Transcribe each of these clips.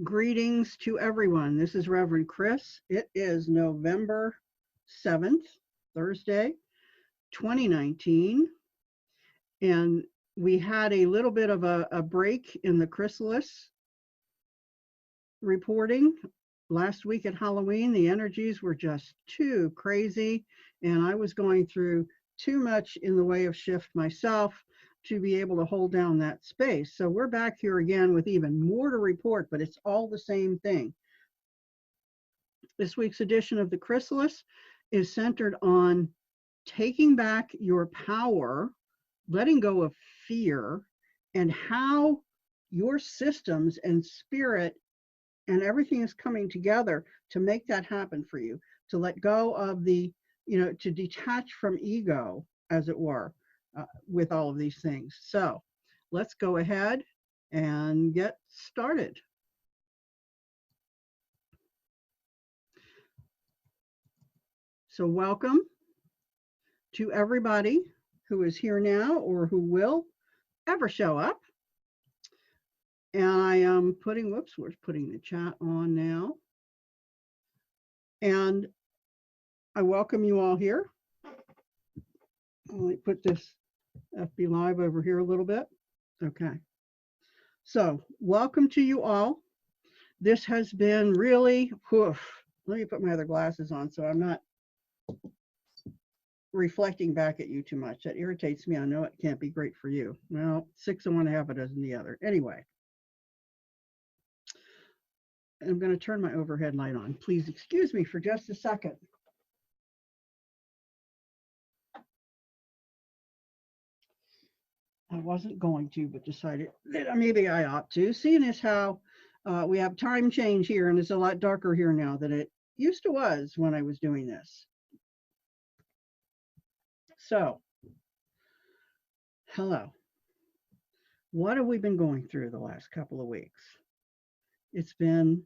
Greetings to everyone. This is Reverend Chris. It is November 7th, Thursday, 2019. And we had a little bit of a break in the chrysalis reporting. Last week at Halloween, the energies were just too crazy. And I was going through too much in the way of shift myself to be able to hold down that space. So we're back here again with even more to report, but it's all the same thing. This week's edition of the Chrysalis is centered on taking back your power, letting go of fear, and how your systems and spirit and everything is coming together to make that happen for you, to let go of the, to detach from ego, as it were. With all of these things. So let's go ahead and get started. So welcome to everybody who is here now or who will ever show up. And I am putting, we're putting the chat on now. And I welcome you all here. Let me put this FB Live over here a little bit. Okay. So welcome to you all. This has been really, let me put my other glasses on so I'm not reflecting back at you too much. That irritates me. I know it can't be great for you. Well, 6 of one, half a dozen the other. Anyway, I'm going to turn my overhead light on. Please excuse me for just a second. I wasn't going to, but decided that maybe I ought to, seeing as how we have time change here and it's a lot darker here now than it used to was when I was doing this. So, hello. What have we been going through the last couple of weeks? It's been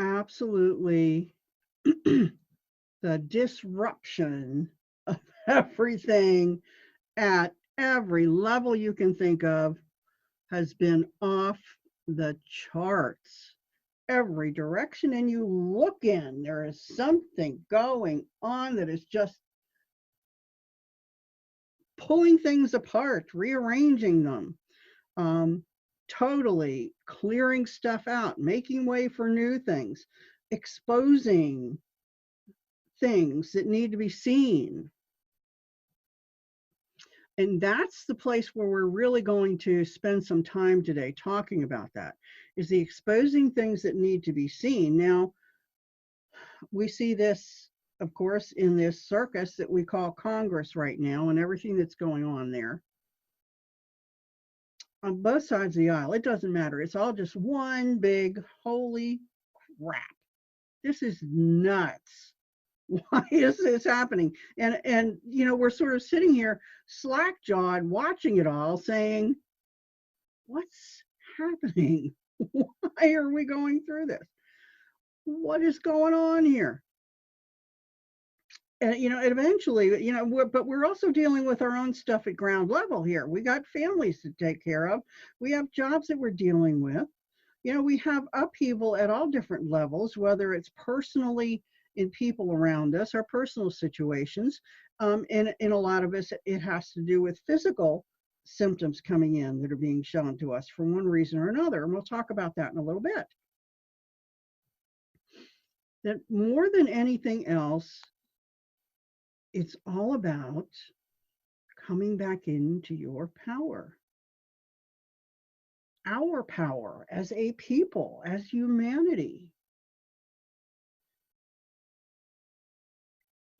absolutely the disruption of everything at every level you can think of has been off the charts. Every direction and you look in, there is something going on that is just pulling things apart, rearranging them, totally clearing stuff out, making way for new things, exposing things that need to be seen. And that's the place where we're really going to spend some time today talking about that, is the exposing things that need to be seen. Now, we see this, of course, in this circus that we call Congress right now and everything that's going on there. On both sides of the aisle, it doesn't matter. It's all just one big holy crap. This is nuts. Why is this happening? And we're sort of sitting here slack-jawed watching it all saying, what's happening? Why are we going through this? What is going on here? And eventually, but we're also dealing with our own stuff at ground level here. We got families to take care of. We have jobs that we're dealing with. We have upheaval at all different levels, whether it's personally in people around us, our personal situations. And in a lot of us, it has to do with physical symptoms coming in that are being shown to us for one reason or another. And we'll talk about that in a little bit. That more than anything else, it's all about coming back into your power. Our power as a people, as humanity.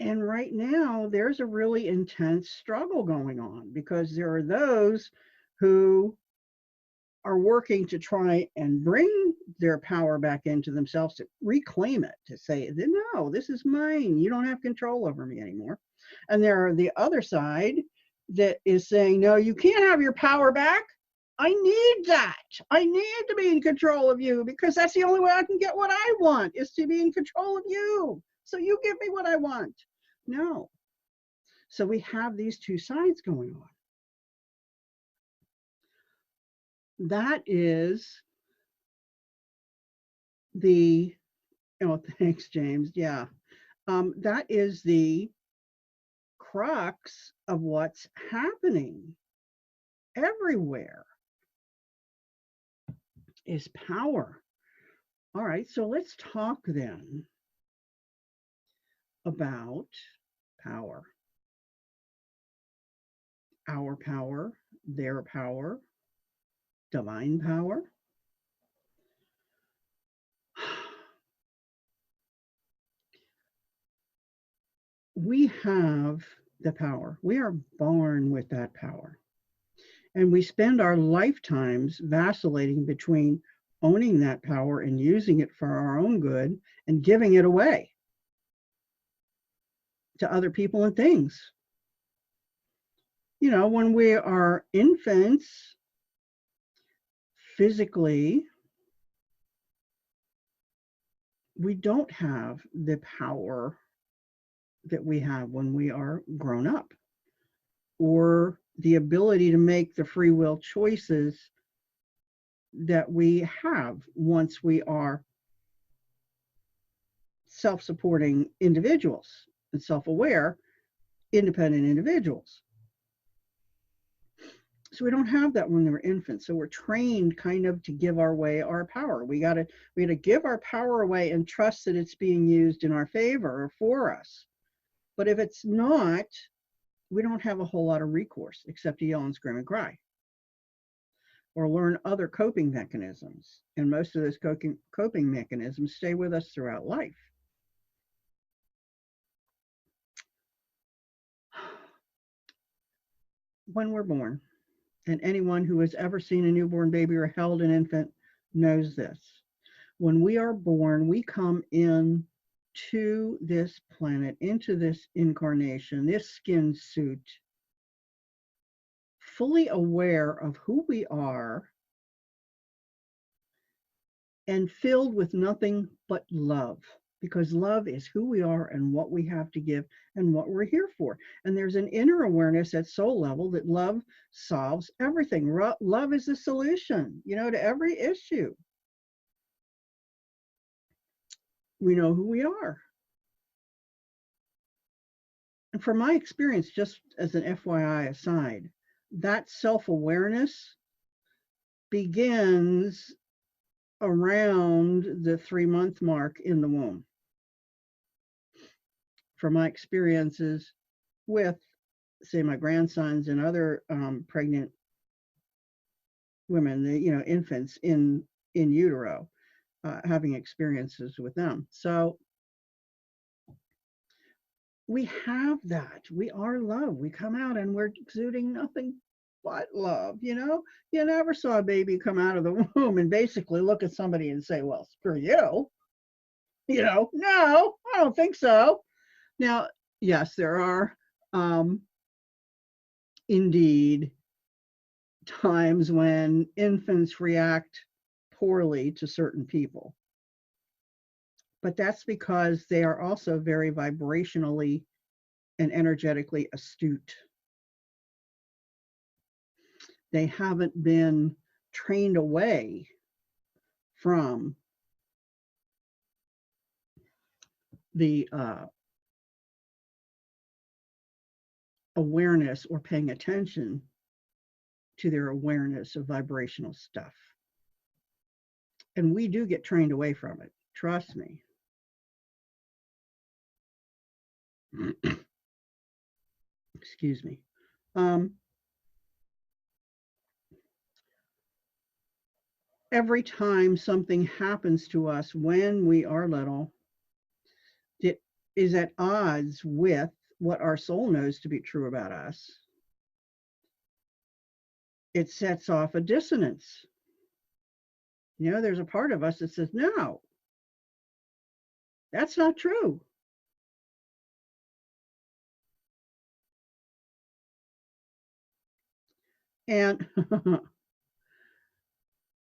And right now, there's a really intense struggle going on because there are those who are working to try and bring their power back into themselves, to reclaim it, to say, no, this is mine. You don't have control over me anymore. And there are the other side that is saying, no, you can't have your power back. I need that. I need to be in control of you because that's the only way I can get what I want, is to be in control of you. So you give me what I want. No. So we have these two sides going on. That is the, oh, thanks, James. Yeah. That is the crux of what's happening everywhere is power. All right, so let's talk then about power. Our power, their power, divine power. We have the power. We are born with that power. And we spend our lifetimes vacillating between owning that power and using it for our own good and giving it away to other people and things. You know, when we are infants, physically, we don't have the power that we have when we are grown up, or the ability to make the free will choices that we have once we are self-supporting individuals and self-aware, independent individuals. So we don't have that when we're infants. So we're trained kind of to give away our power. We gotta give our power away and trust that it's being used in our favor or for us. But if it's not, we don't have a whole lot of recourse except to yell and scream and cry, or learn other coping mechanisms. And most of those coping mechanisms stay with us throughout life. When we're born, and anyone who has ever seen a newborn baby or held an infant knows this. When we are born, we come in to this planet, into this incarnation, this skin suit, fully aware of who we are and filled with nothing but love, because love is who we are and what we have to give and what we're here for. And there's an inner awareness at soul level that love solves everything. Love is the solution, you know, to every issue. We know who we are. And from my experience, just as an FYI aside, that self-awareness begins around the 3-month mark in the womb. From my experiences with, say, my grandsons and other pregnant women, you know, infants in utero, having experiences with them. So we have that. We are love. We come out and we're exuding nothing but love. You know, you never saw a baby come out of the womb and basically look at somebody and say, well, screw you. You know, no, I don't think so. Now, yes, there are indeed times when infants react poorly to certain people. But that's because they are also very vibrationally and energetically astute. They haven't been trained away from the awareness or paying attention to their awareness of vibrational stuff. And we do get trained away from it. Trust me. Excuse me. Every time something happens to us when we are little, it is at odds with what our soul knows to be true about us. It sets off a dissonance. You know, there's a part of us that says, no, that's not true. And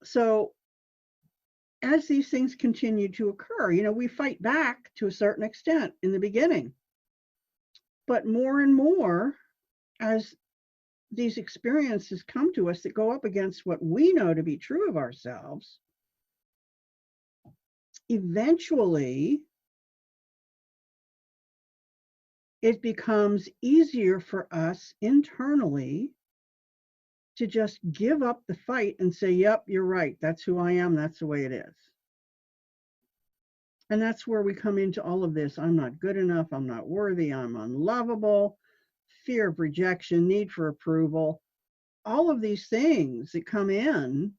so as these things continue to occur, you know, we fight back to a certain extent in the beginning. But more and more, as these experiences come to us that go up against what we know to be true of ourselves, eventually it becomes easier for us internally to just give up the fight and say, yep, you're right. That's who I am. That's the way it is. And that's where we come into all of this. I'm not good enough. I'm not worthy. I'm unlovable. Fear of rejection, need for approval. All of these things that come in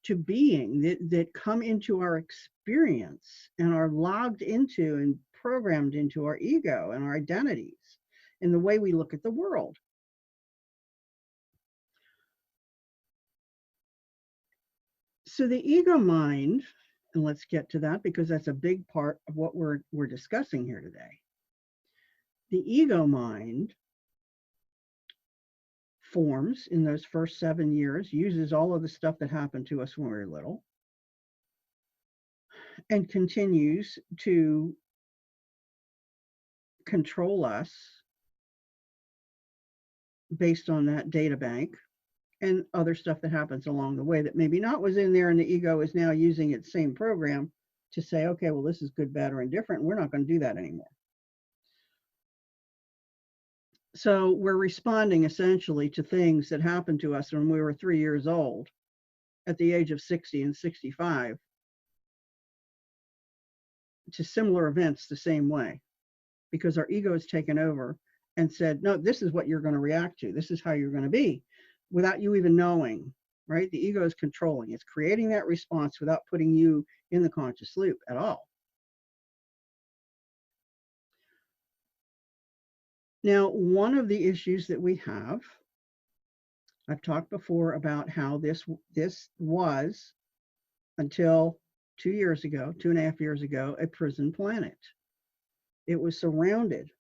to being, that come into our experience and are logged into and programmed into our ego and our identities and the way we look at the world. So the ego mind, and let's get to that because that's a big part of what we're discussing here today. The ego mind forms in those first 7 years, uses all of the stuff that happened to us when we were little, and continues to control us based on that data bank and other stuff that happens along the way that maybe not was in there, and the ego is now using its same program to say, okay, well, this is good, bad, or indifferent. We're not going to do that anymore. So we're responding essentially to things that happened to us when we were 3 years old at the age of 60 and 65 to similar events the same way, because our ego has taken over and said, no, this is what you're going to react to. This is how you're going to be, without you even knowing, right? The ego is controlling. It's creating that response without putting you in the conscious loop at all. Now, one of the issues that we have, I've talked before about how this was, until 2 years ago, 2.5 years ago, a prison planet. It was surrounded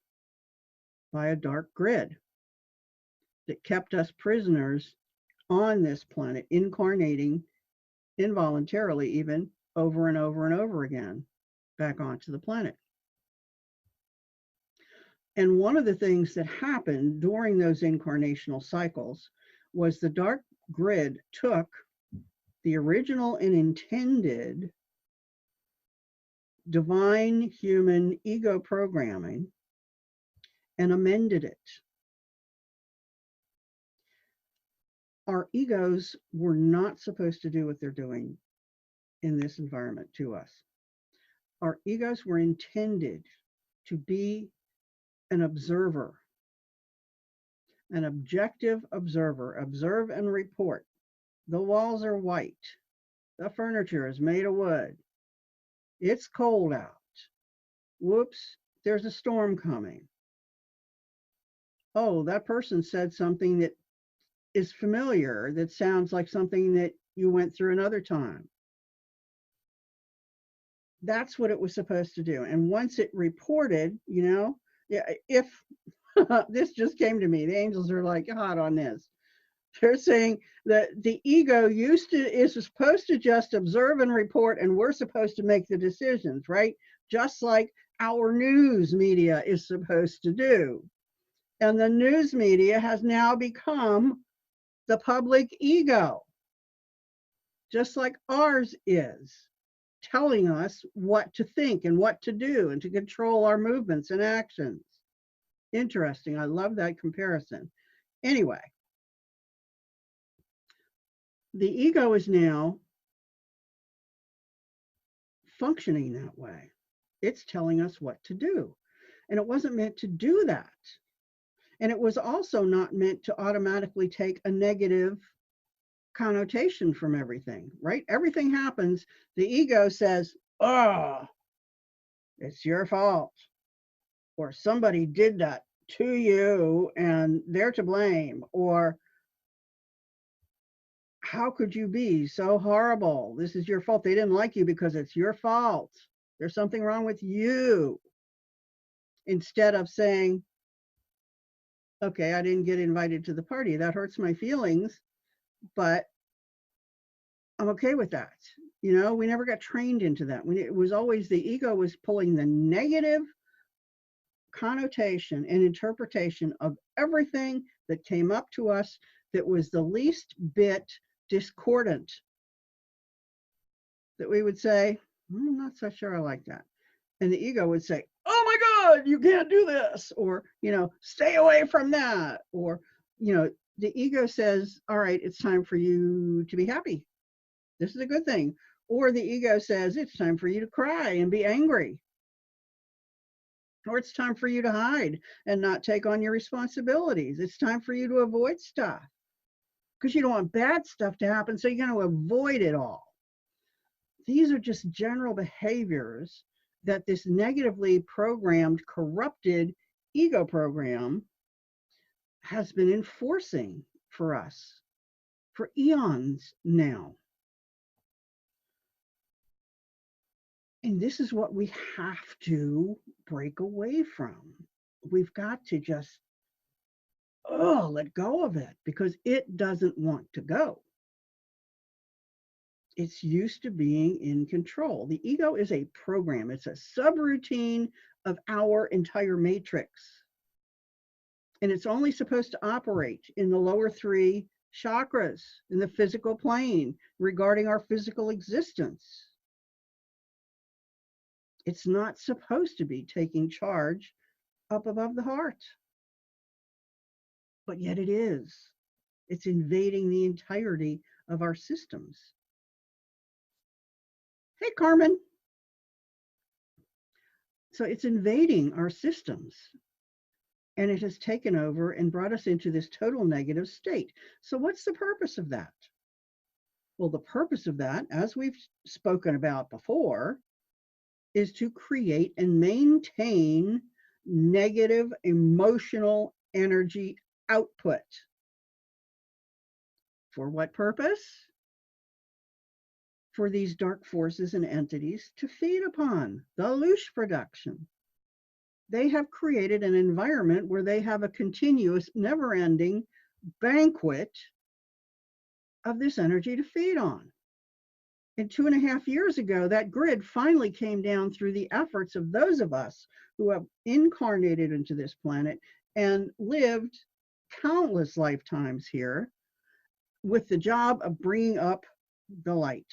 by a dark grid that kept us prisoners on this planet, incarnating involuntarily, even over and over and over again, back onto the planet. And one of the things that happened during those incarnational cycles was the dark grid took the original and intended divine human ego programming and amended it. Our egos were not supposed to do what they're doing in this environment to us. Our egos were intended to be an observer, an objective observer, observe and report. The walls are white. The furniture is made of wood. It's cold out. Whoops, there's a storm coming. Oh, that person said something that is familiar, that sounds like something that you went through another time. That's what it was supposed to do. And once it reported, if this just came to me, the angels are like hot on this. They're saying that the ego is supposed to just observe and report, and we're supposed to make the decisions, right? Just like our news media is supposed to do. And the news media has now become the public ego, just like ours is, telling us what to think and what to do and to control our movements and actions. Interesting. I love that comparison. Anyway, the ego is now functioning that way. It's telling us what to do. And it wasn't meant to do that. And it was also not meant to automatically take a negative connotation from everything, right? Everything happens. The ego says, oh, it's your fault. Or somebody did that to you and they're to blame. Or how could you be so horrible? This is your fault. They didn't like you because it's your fault. There's something wrong with you. Instead of saying, okay, I didn't get invited to the party. That hurts my feelings, but I'm okay with that. We never got trained into that. It was always the ego was pulling the negative connotation and interpretation of everything that came up to us that was the least bit discordant, that we would say, I'm not so sure I like that. And the ego would say, oh my God, you can't do this, or, stay away from that. Or, the ego says, all right, it's time for you to be happy. This is a good thing. Or the ego says, it's time for you to cry and be angry. Or it's time for you to hide and not take on your responsibilities. It's time for you to avoid stuff because you don't want bad stuff to happen. So you're going to avoid it all. These are just general behaviors that this negatively programmed, corrupted ego program has been enforcing for us for eons now. And this is what we have to break away from. We've got to just, let go of it because it doesn't want to go. It's used to being in control. The ego is a program. It's a subroutine of our entire matrix. And it's only supposed to operate in the lower three chakras in the physical plane regarding our physical existence. It's not supposed to be taking charge up above the heart. But yet it is. It's invading the entirety of our systems. Hey, Carmen. So it's invading our systems. And it has taken over and brought us into this total negative state. So what's the purpose of that? Well, the purpose of that, as we've spoken about before, is to create and maintain negative emotional energy output. For what purpose? For these dark forces and entities to feed upon the loosh production. They have created an environment where they have a continuous, never-ending banquet of this energy to feed on. And 2.5 years ago, that grid finally came down through the efforts of those of us who have incarnated into this planet and lived countless lifetimes here with the job of bringing up the light,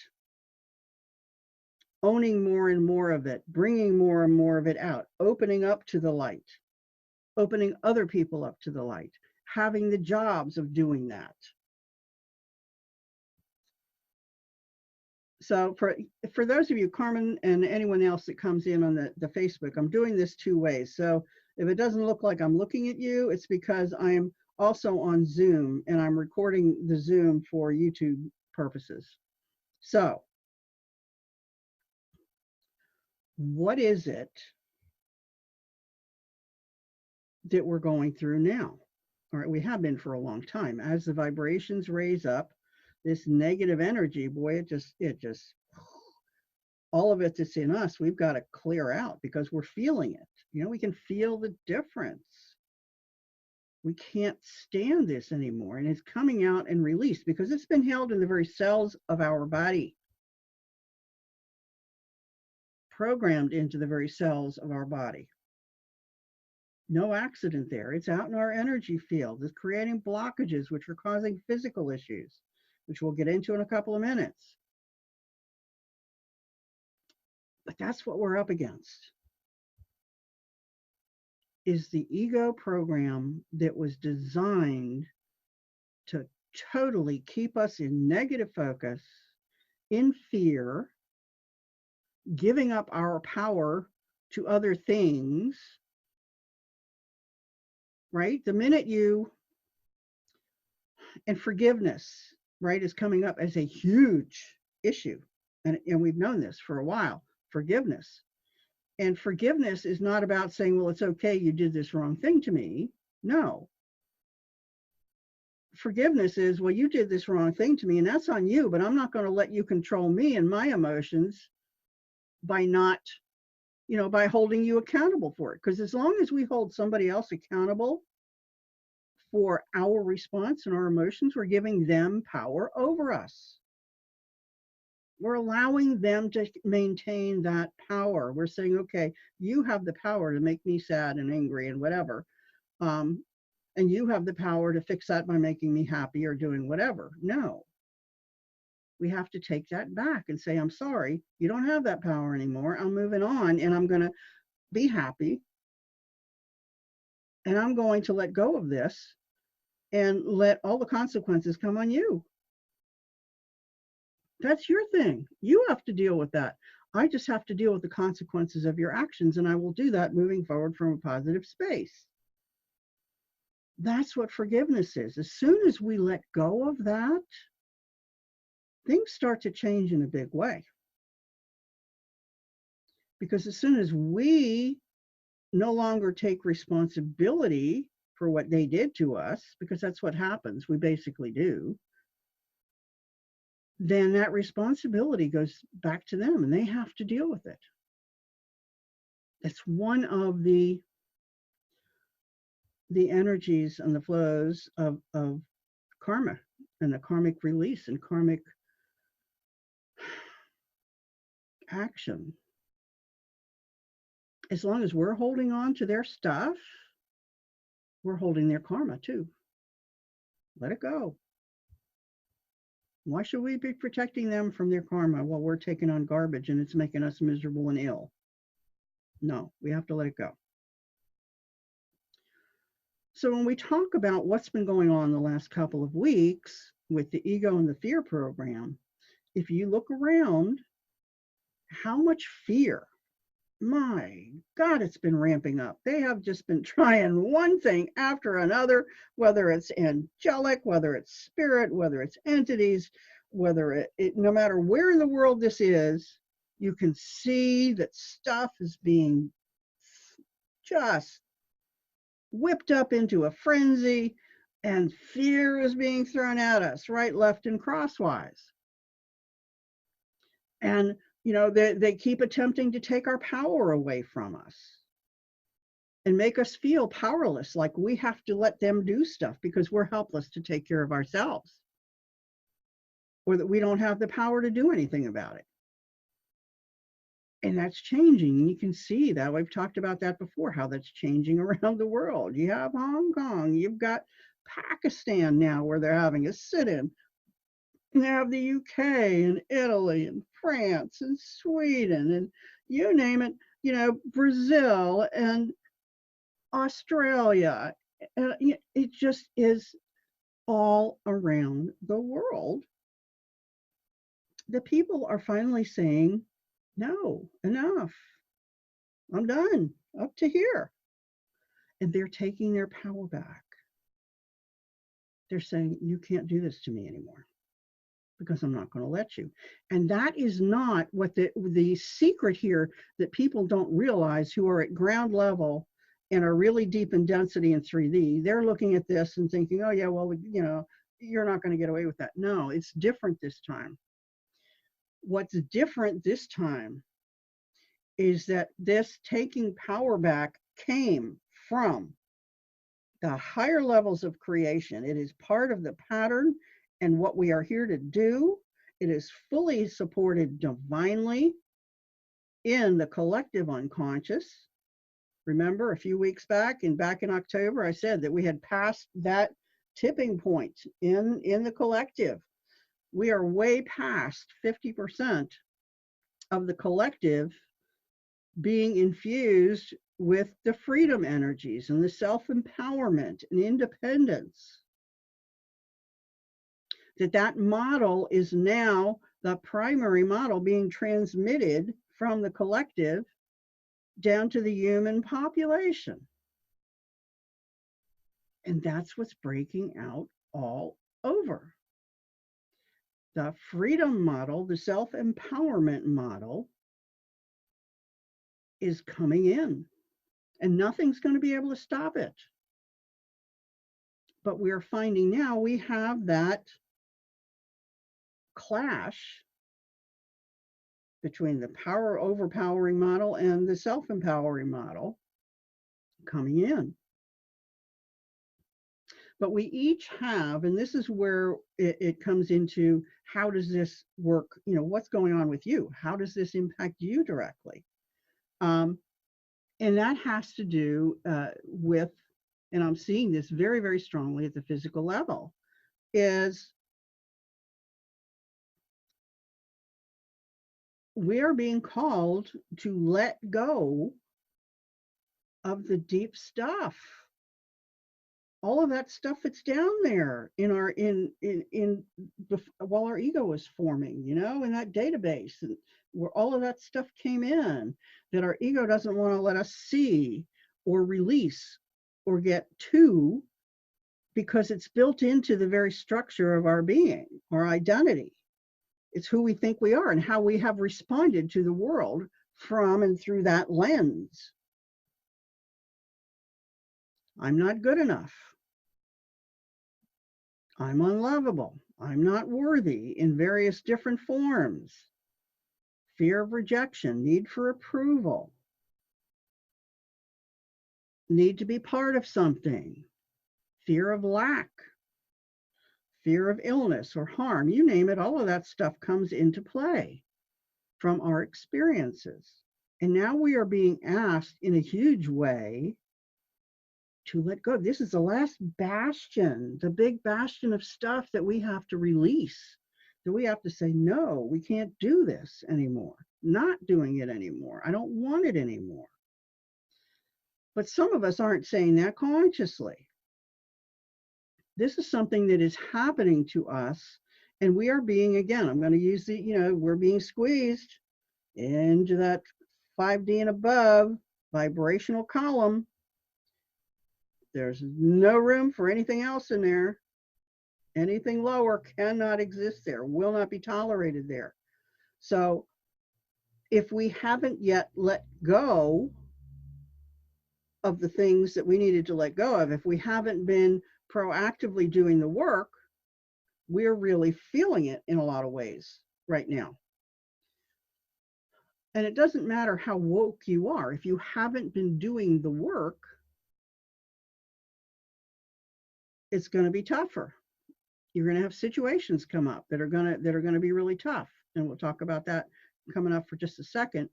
owning more and more of it, bringing more and more of it out, opening up to the light, opening other people up to the light, having the jobs of doing that. So for those of you, Carmen, and anyone else that comes in on the Facebook, I'm doing this 2 ways. So if it doesn't look like I'm looking at you, it's because I'm also on Zoom and I'm recording the Zoom for YouTube purposes. So what is it that we're going through now? All right, we have been for a long time. As the vibrations raise up, this negative energy, boy, it just all of it that's in us, we've got to clear out because we're feeling it. We can feel the difference. We can't stand this anymore. And it's coming out and released because it's been held in the very cells of our body, programmed into the very cells of our body. No accident there. It's out in our energy field. It's creating blockages, which are causing physical issues, which we'll get into in a couple of minutes. But that's what we're up against, is the ego program that was designed to totally keep us in negative focus, in fear, giving up our power to other things, right? The minute and forgiveness, right, is coming up as a huge issue. And we've known this for a while, forgiveness. And forgiveness is not about saying, well, it's okay, you did this wrong thing to me. No. Forgiveness is, well, you did this wrong thing to me and that's on you, but I'm not going to let you control me and my emotions by not, by holding you accountable for it. Because as long as we hold somebody else accountable for our response and our emotions, we're giving them power over us. We're allowing them to maintain that power. We're saying, okay, you have the power to make me sad and angry and whatever. And you have the power to fix that by making me happy or doing whatever. No. We have to take that back and say, I'm sorry, you don't have that power anymore. I'm moving on, and I'm going to be happy, and I'm going to let go of this and let all the consequences come on you. That's your thing. You have to deal with that. I just have to deal with the consequences of your actions, and I will do that moving forward from a positive space. That's what forgiveness is. As soon as we let go of that, things start to change in a big way. Because as soon as we no longer take responsibility for what they did to us, because that's what happens, we basically do, then that responsibility goes back to them and they have to deal with it. That's one of the energies and the flows of karma and the karmic release and karmic action. As long as we're holding on to their stuff, we're holding their karma too. Let it go. Why should we be protecting them from their karma while we're taking on garbage and it's making us miserable and ill? No, we have to let it go. So when we talk about what's been going on the last couple of weeks with the ego and the fear program, if you look around, how much fear, my God, it's been ramping up. They have just been trying one thing after another, whether it's angelic, whether it's spirit, whether it's entities, whether it no matter where in the world this is, you can see that stuff is being just whipped up into a frenzy, and fear is being thrown at us right, left, and crosswise. And you know, they keep attempting to take our power away from us and make us feel powerless, like we have to let them do stuff because we're helpless to take care of ourselves, or that we don't have the power to do anything about it. And that's changing. You can see that. We've talked about that before, how that's changing around the world. You have Hong Kong, you've got Pakistan now where they're having a sit-in. You have the UK and Italy and France and Sweden and you name it, you know, Brazil and Australia. It just is all around the world. The people are finally saying, no, enough. I'm done, up to here. And they're taking their power back. They're saying, you can't do this to me anymore because I'm not going to let you. And that is not what the secret here that people don't realize who are at ground level and are really deep in density in 3D. They're looking at this and thinking, oh yeah, well, you know, you're not going to get away with that. No, it's different this time. What's different this time is that this taking power back came from the higher levels of creation. It is part of the pattern and what we are here to do. It is fully supported divinely in the collective unconscious. Remember a few weeks back in October, I said that we had passed that tipping point in the collective. We are way past 50% of the collective being infused with the freedom energies and the self-empowerment and independence. That model is now the primary model being transmitted from the collective down to the human population. And that's what's breaking out all over. The freedom model, the self-empowerment model, is coming in, and nothing's going to be able to stop it. But we're finding now we have that clash between the power overpowering model and the self-empowering model coming in. But we each have, and this is where it comes into, how does this work? You know, what's going on with you? How does this impact you directly? And that has to do with, and I'm seeing this very, very strongly at the physical level, is we are being called to let go of the deep stuff. All of that stuff that's down there in our while our ego was forming, you know, in that database, and where all of that stuff came in that our ego doesn't want to let us see or release or get to, because it's built into the very structure of our being, our identity. It's who we think we are and how we have responded to the world from and through that lens. I'm not good enough. I'm unlovable. I'm not worthy, in various different forms. Fear of rejection, need for approval, need to be part of something, fear of lack, fear of illness or harm, you name it, all of that stuff comes into play from our experiences. And now we are being asked in a huge way to let go. This is the last bastion, the big bastion of stuff that we have to release, that we have to say, no, we can't do this anymore. Not doing it anymore. I don't want it anymore. But some of us aren't saying that consciously. This is something that is happening to us, and we are being, again, I'm going to use the, you know, we're being squeezed into that 5D and above vibrational column. There's no room for anything else in there. Anything lower cannot exist there, will not be tolerated there. So if we haven't yet let go of the things that we needed to let go of, if we haven't been proactively doing the work, we're really feeling it in a lot of ways right now. And it doesn't matter how woke you are. If you haven't been doing the work, it's going to be tougher. You're going to have situations come up that are going to be really tough, and we'll talk about that coming up for just a second.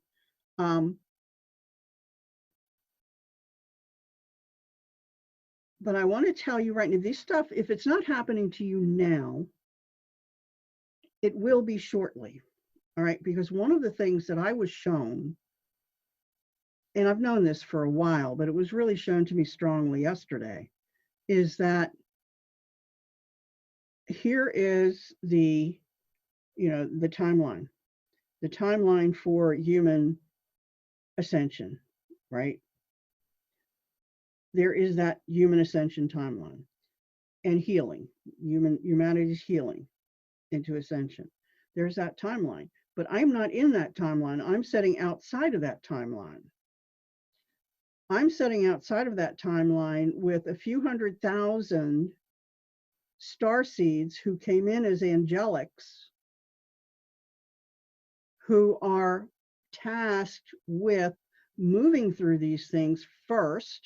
But I want to tell you right now, this stuff, if it's not happening to you now, it will be shortly. All right, because one of the things that I was shown, and I've known this for a while, but it was really shown to me strongly yesterday, is that here is the, you know, the timeline for human ascension, right? There is that human ascension timeline and healing, humanity's healing into ascension. There's that timeline, but I'm not in that timeline. I'm setting outside of that timeline. I'm setting outside of that timeline with a few 100,000 star seeds who came in as angelics, who are tasked with moving through these things first,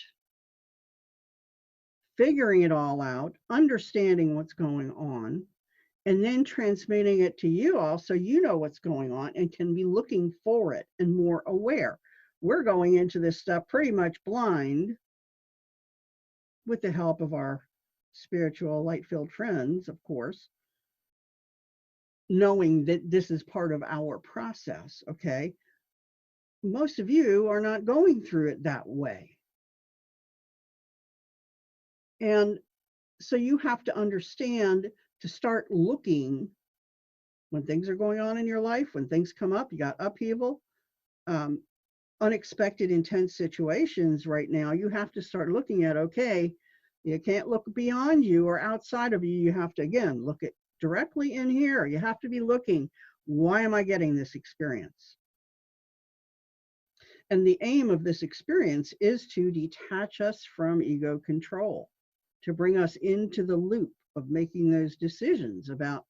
figuring it all out, understanding what's going on, and then transmitting it to you all so you know what's going on and can be looking for it and more aware. We're going into this stuff pretty much blind with the help of our spiritual light-filled friends, of course, knowing that this is part of our process, okay? Most of you are not going through it that way. And so you have to understand to start looking when things are going on in your life, when things come up, you got upheaval, unexpected intense situations right now, you have to start looking at, okay, you can't look beyond you or outside of you. You have to, again, look at directly in here. You have to be looking, why am I getting this experience? And the aim of this experience is to detach us from ego control, to bring us into the loop of making those decisions about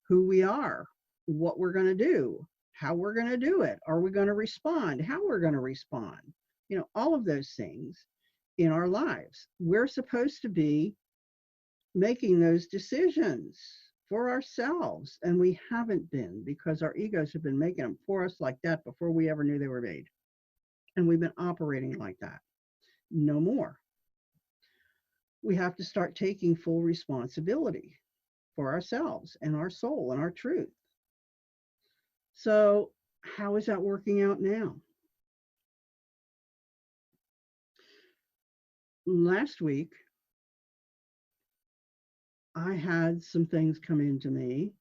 who we are, what we're going to do, how we're going to do it, are we going to respond, how we're going to respond, you know, all of those things in our lives. We're supposed to be making those decisions for ourselves, and we haven't been, because our egos have been making them for us like that before we ever knew they were made. And we've been operating like that. No more. We have to start taking full responsibility for ourselves and our soul and our truth. So How is that working out now? Last week, I had some things come into me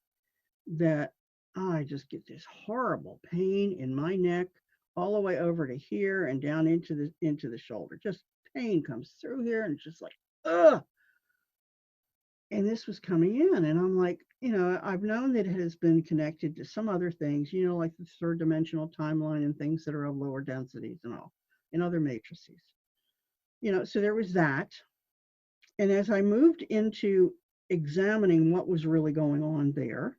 that I just get this horrible pain in my neck all the way over to here and down into the shoulder. Just pain comes through here and it's just like, ugh. And this was coming in, and I'm like, I've known that it has been connected to some other things, like the third dimensional timeline and things that are of lower densities and all, in other matrices. So there was that. And as I moved into examining what was really going on there,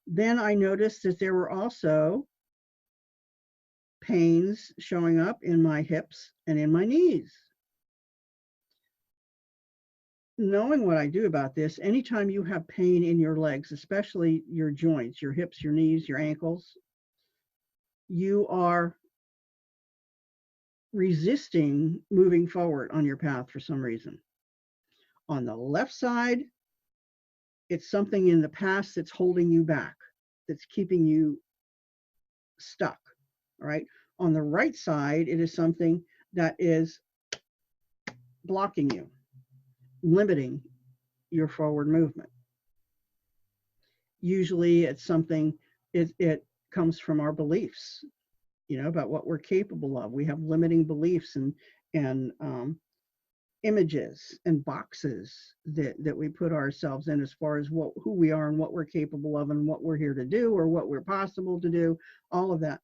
then I noticed that there were also pains showing up in my hips and in my knees. Knowing what I do about this, anytime you have pain in your legs, especially your joints, your hips, your knees, your ankles, you are resisting moving forward on your path for some reason. On the left side, it's something in the past that's holding you back, that's keeping you stuck, all right? On the right side, it is something that is blocking you, limiting your forward movement. Usually it's something, it comes from our beliefs, about what we're capable of. We have limiting beliefs and images and boxes that we put ourselves in as far as who we are and what we're capable of and what we're here to do or what we're possible to do, all of that.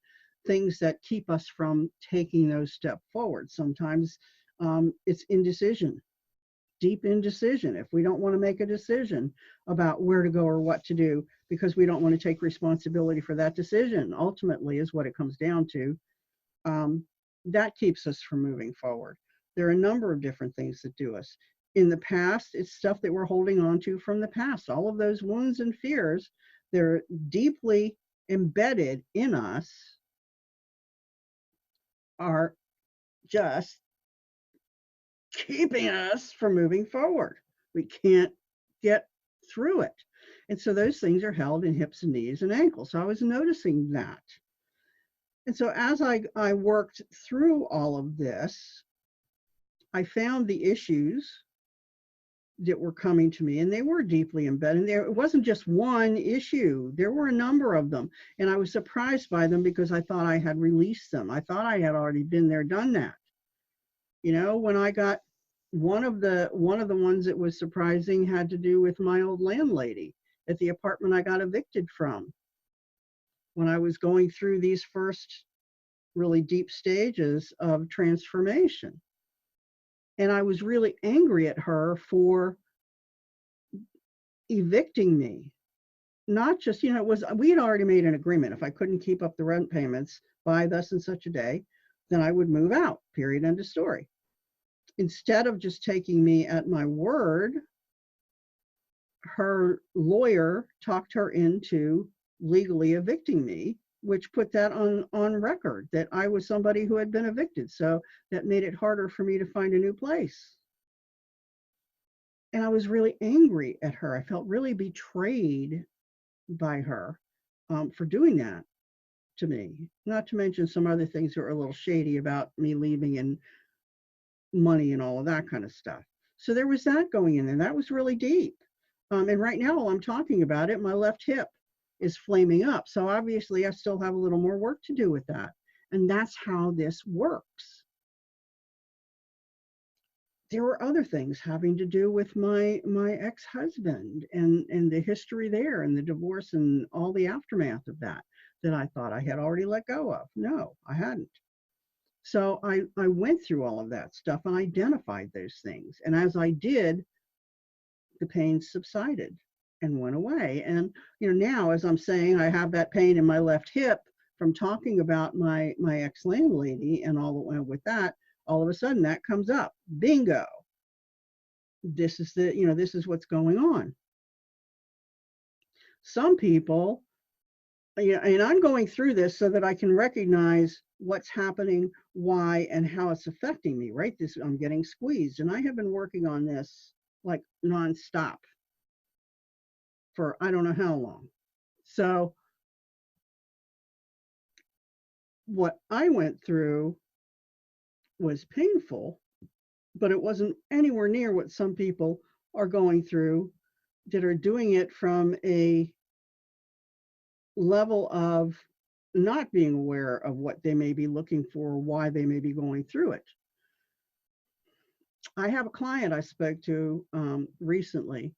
Things that keep us from taking those steps forward. Sometimes it's indecision, deep indecision. If we don't want to make a decision about where to go or what to do because we don't want to take responsibility for that decision, ultimately is what it comes down to. That keeps us from moving forward. There are a number of different things that do us. In the past, it's stuff that we're holding on to from the past. All of those wounds and fears, they're deeply embedded in us, are just keeping us from moving forward. We can't get through it. And so those things are held in hips and knees and ankles. So I was noticing that. And so as I worked through all of this, I found the issues that were coming to me, and they were deeply embedded. It wasn't just one issue. There were a number of them. And I was surprised by them because I thought I had released them. I thought I had already been there, done that. When I got one of the ones that was surprising had to do with my old landlady at the apartment I got evicted from. When I was going through these first really deep stages of transformation. And I was really angry at her for evicting me. Not just, we had already made an agreement. If I couldn't keep up the rent payments by thus and such a day, then I would move out, period, end of story. Instead of just taking me at my word, her lawyer talked her into legally evicting me, which put that on record that I was somebody who had been evicted. So that made it harder for me to find a new place. And I was really angry at her. I felt really betrayed by her for doing that to me. Not to mention some other things that were a little shady about me leaving and money and all of that kind of stuff. So there was that going in there. That was really deep. And right now, while I'm talking about it, my left hip is flaming up. So obviously I still have a little more work to do with that. And that's how this works. There were other things having to do with my ex-husband and the history there and the divorce and all the aftermath of that I thought I had already let go of. No, I hadn't. So I went through all of that stuff and identified those things. And as I did, the pain subsided and went away. And now, as I'm saying, I have that pain in my left hip from talking about my ex-landlady and all that went with that. All of a sudden that comes up. Bingo. This is this is what's going on. Some people, and I'm going through this so that I can recognize what's happening, why, and how it's affecting me, right? I'm getting squeezed. And I have been working on this like nonstop for I don't know how long. So what I went through was painful, but it wasn't anywhere near what some people are going through that are doing it from a level of not being aware of what they may be looking for, why they may be going through it. I have a client I spoke to recently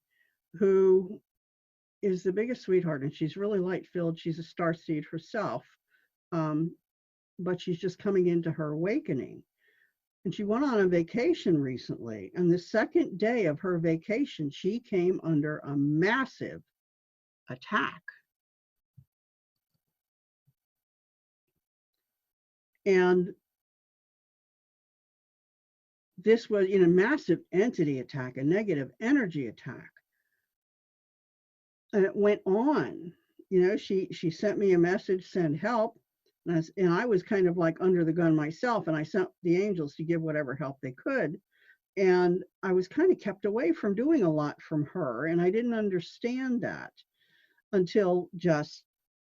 who is the biggest sweetheart, and she's really light filled. She's a star seed herself, but she's just coming into her awakening. And she went on a vacation recently, and the second day of her vacation, she came under a massive attack. And this was in a massive entity attack, a negative energy attack. And it went on. You know, she sent me a message, send help. And I was kind of like under the gun myself, and I sent the angels to give whatever help they could. And I was kind of kept away from doing a lot from her. And I didn't understand that until just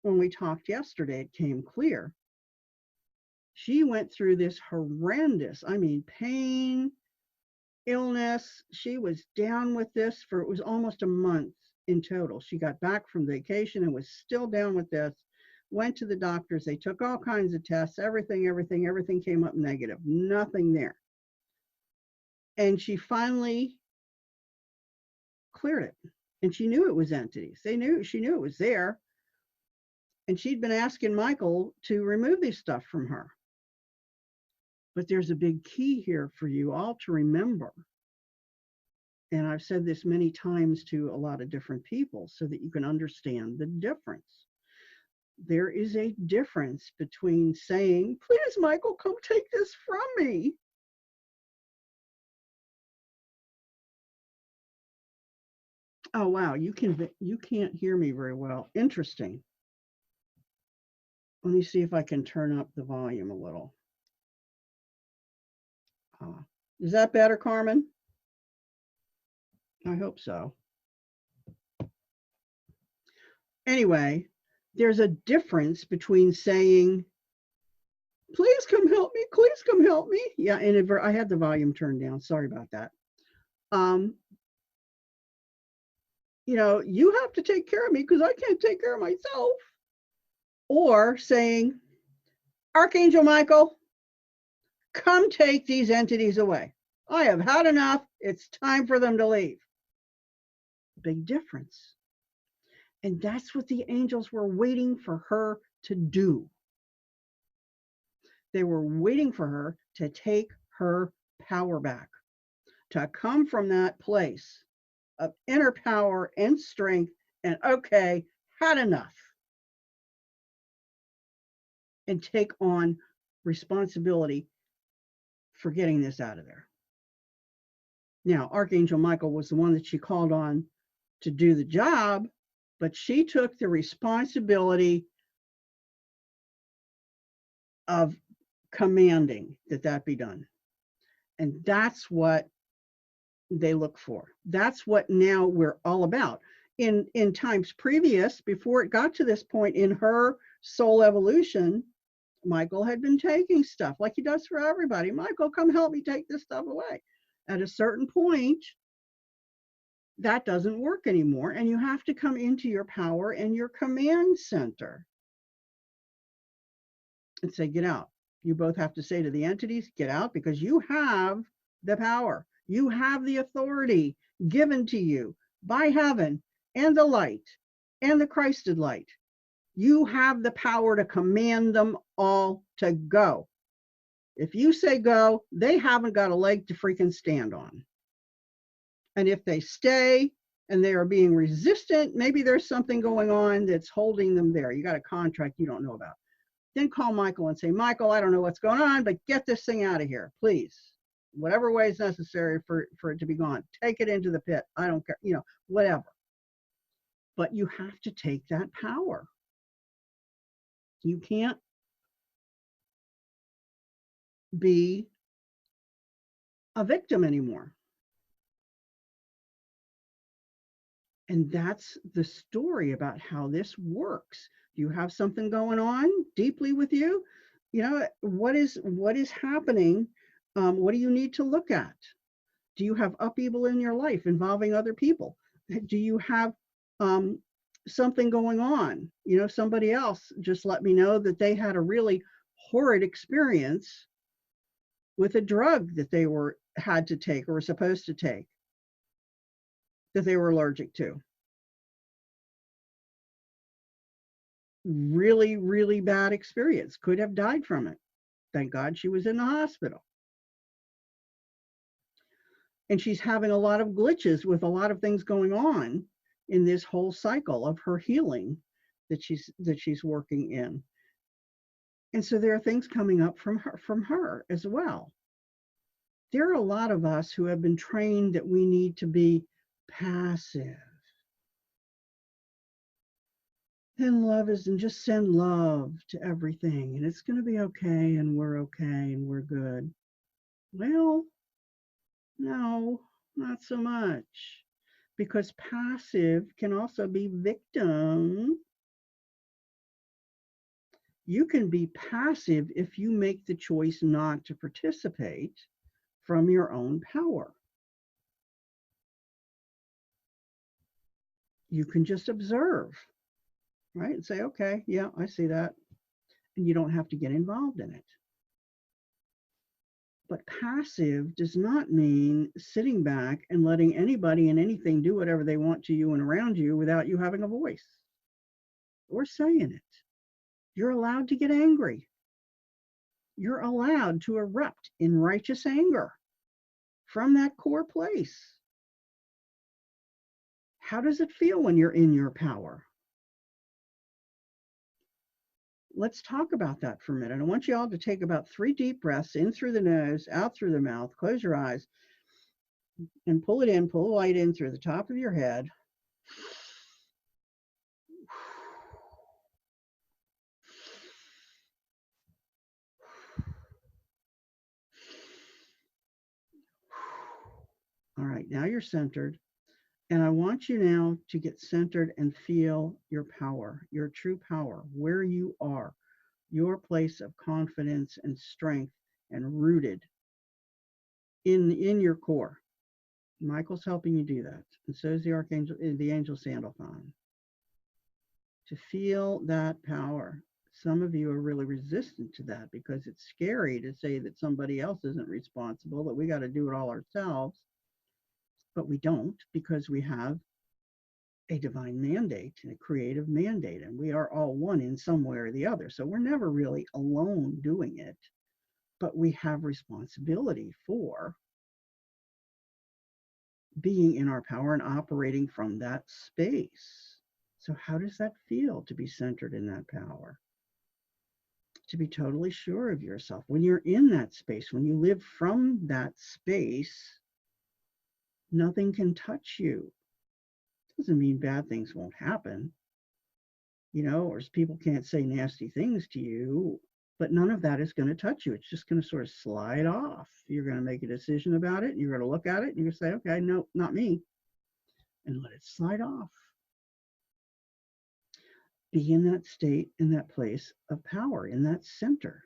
when we talked yesterday, it came clear. She went through this horrendous, I mean, pain, illness. She was down with this for, it was almost a month in total. She got back from vacation and was still down with this. Went to the doctors. They took all kinds of tests, everything came up negative, nothing there. And she finally cleared it. And she knew it was entities. She knew it was there. And she'd been asking Michael to remove this stuff from her. But there's a big key here for you all to remember. And I've said this many times to a lot of different people so that you can understand the difference. There is a difference between saying, please, Michael, come take this from me. Oh, wow, you can't hear me very well. Interesting. Let me see if I can turn up the volume a little. Is that better, Carmen? I hope so. Anyway, there's a difference between saying, please come help me, please come help me. Yeah, and I had the volume turned down. Sorry about that. You know, you have to take care of me because I can't take care of myself. Or saying, Archangel Michael, come take these entities away. I have had enough. It's time for them to leave. Big difference. And that's what the angels were waiting for her to do. They were waiting for her to take her power back, to come from that place of inner power and strength and, okay, had enough. And take on responsibility for getting this out of there. Now, Archangel Michael was the one that she called on to do the job, but she took the responsibility of commanding that be done. And that's what they look for. That's what now we're all about. In times previous, before it got to this point in her soul evolution, Michael had been taking stuff like he does for everybody. Michael, come help me take this stuff away. At a certain point, that doesn't work anymore, and you have to come into your power and your command center and say, get out. You both have to say to the entities, get out, because you have the power. You have the authority given to you by heaven and the light and the Christed light. You have the power to command them all to go. If you say go, they haven't got a leg to freaking stand on. And if they stay and they are being resistant, maybe there's something going on that's holding them there. You got a contract you don't know about. Then call Michael and say, Michael, I don't know what's going on, but get this thing out of here, please. Whatever way is necessary for it to be gone. Take it into the pit. I don't care, you know, whatever. But you have to take that power. You can't be a victim anymore. And that's the story about how this works. You have something going on deeply with you. You know, what is happening? What do you need to look at? Do you have upheaval in your life involving other people? Do you have um, something going on? You know, somebody else just let me know that they had a really horrid experience with a drug that they had to take or were supposed to take that they were allergic to. Really, really bad experience. Could have died from it. Thank God she was in the hospital. And she's having a lot of glitches with a lot of things going on in this whole cycle of her healing that she's working in. And so there are things coming up from her as well. There are a lot of us who have been trained that we need to be passive. And love is, and just send love to everything, and it's going to be okay, and we're okay, and we're good. Well, no, not so much. Because passive can also be victim. You can be passive if you make the choice not to participate from your own power. You can just observe, right? And say, okay, yeah, I see that. And you don't have to get involved in it. But passive does not mean sitting back and letting anybody and anything do whatever they want to you and around you without you having a voice or saying it. You're allowed to get angry. You're allowed to erupt in righteous anger from that core place. How does it feel when you're in your power? Let's talk about that for a minute. I want you all to take about 3 deep breaths in through the nose, out through the mouth. Close your eyes and pull it in, pull the light in through the top of your head. All right, now you're centered. And I want you now to get centered and feel your power, your true power, where you are, your place of confidence and strength and rooted in your core. Michael's helping you do that. And so is the Archangel, the Angel Sandalphon. To feel that power. Some of you are really resistant to that because it's scary to say that somebody else isn't responsible, that we got to do it all ourselves. But we don't, because we have a divine mandate and a creative mandate, and we are all one in some way or the other. So we're never really alone doing it, but we have responsibility for being in our power and operating from that space. So how does that feel to be centered in that power? To be totally sure of yourself. When you're in that space, when you live from that space, nothing can touch you. Doesn't mean bad things won't happen, you know, or people can't say nasty things to you, but none of that is going to touch you. It's just going to sort of slide off. You're going to make a decision about it. You're going to look at it and you're going to say, okay, no, not me, and let it slide off. Be in that state, in that place of power, in that center.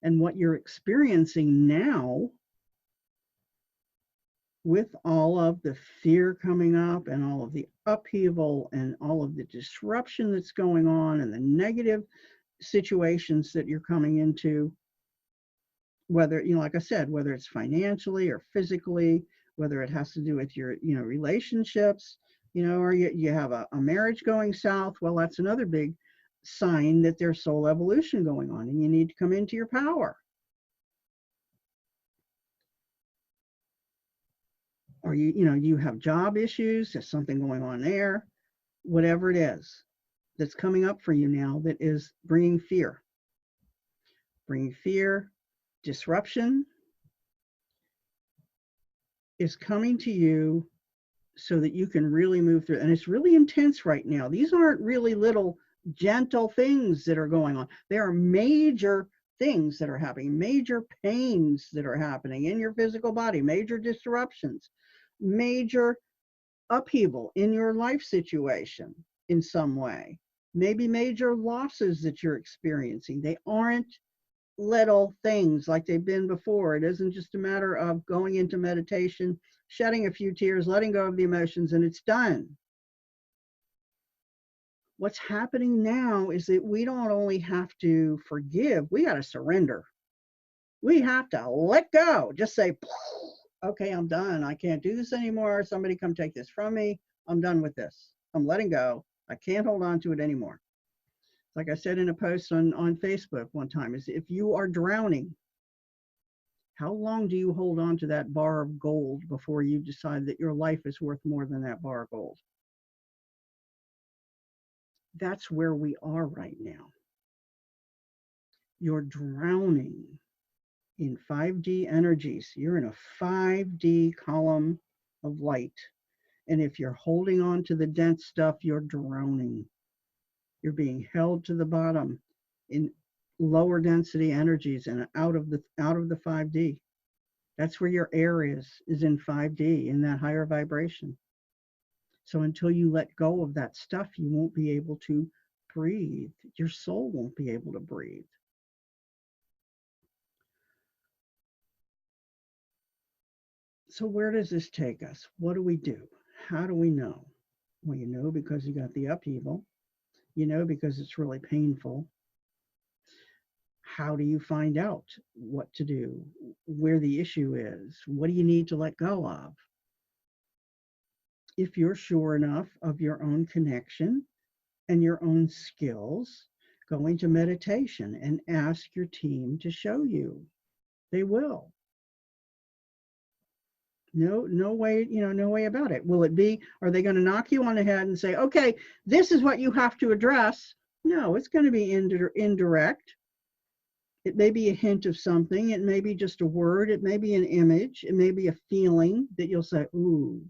And what you're experiencing now, with all of the fear coming up and all of the upheaval and all of the disruption that's going on and the negative situations that you're coming into, whether, you know, like I said, whether it's financially or physically, whether it has to do with your, you know, relationships, you know, or you have a marriage going south, well, that's another big sign that there's soul evolution going on and you need to come into your power. Or you know, you have job issues, there's something going on there, whatever it is that's coming up for you now that is bringing fear, disruption is coming to you so that you can really move through. And it's really intense right now. These aren't really little gentle things that are going on. There are major things that are happening, major pains that are happening in your physical body, major disruptions, major upheaval in your life situation in some way. maybe major losses that you're experiencing. They aren't little things like they've been before. It isn't just a matter of going into meditation, shedding a few tears, letting go of the emotions, and it's done. What's happening now is that we don't only have to forgive, we got to surrender. We have to let go. Just say, okay, I'm done. I can't do this anymore. Somebody come take this from me. I'm done with this. I'm letting go. I can't hold on to it anymore. Like I said in a post on Facebook one time, is if you are drowning, how long do you hold on to that bar of gold before you decide that your life is worth more than that bar of gold? That's where we are right now. You're drowning in 5D energies. You're in a 5D column of light. And if you're holding on to the dense stuff, you're drowning. You're being held to the bottom in lower density energies and out of the 5D. That's where your air is in 5D, in that higher vibration. So until you let go of that stuff, you won't be able to breathe. Your soul won't be able to breathe. So where does this take us? What do we do? How do we know? Well, you know because you got the upheaval. You know because it's really painful. How do you find out what to do? Where the issue is? What do you need to let go of? If you're sure enough of your own connection and your own skills, go into meditation and ask your team to show you. They will. No way, no way about it. Will it be, are they going to knock you on the head and say, okay, this is what you have to address? No, it's going to be indirect. It may be a hint of something. It may be just a word. It may be an image. It may be a feeling that you'll say, ooh.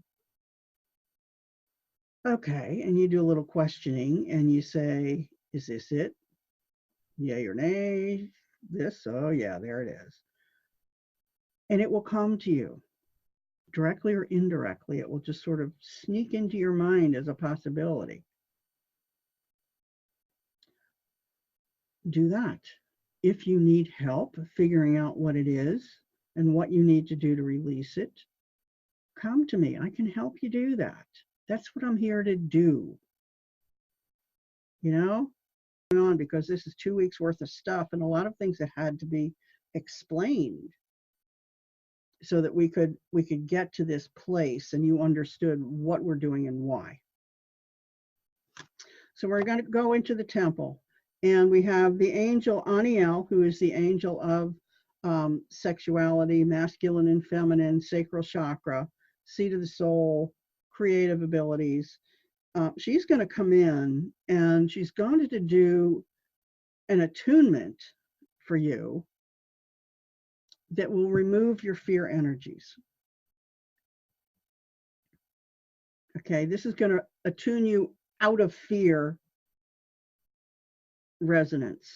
Okay, and you do a little questioning and you say, is this it? Yay or nay? This? Oh yeah, there it is. And it will come to you. Directly or indirectly, it will just sort of sneak into your mind as a possibility. Do that. If you need help figuring out what it is and what you need to do to release it, come to me. I can help you do that. That's what I'm here to do. On because this is 2 weeks worth of stuff and a lot of things that had to be explained so that we could get to this place and you understood what we're doing and why. So we're going to go into the temple and we have the Angel Anael, who is the angel of sexuality, masculine and feminine, sacral chakra, seat of the soul, creative abilities. She's going to come in and she's going to do an attunement for you that will remove your fear energies. Okay, this is going to attune you out of fear resonance,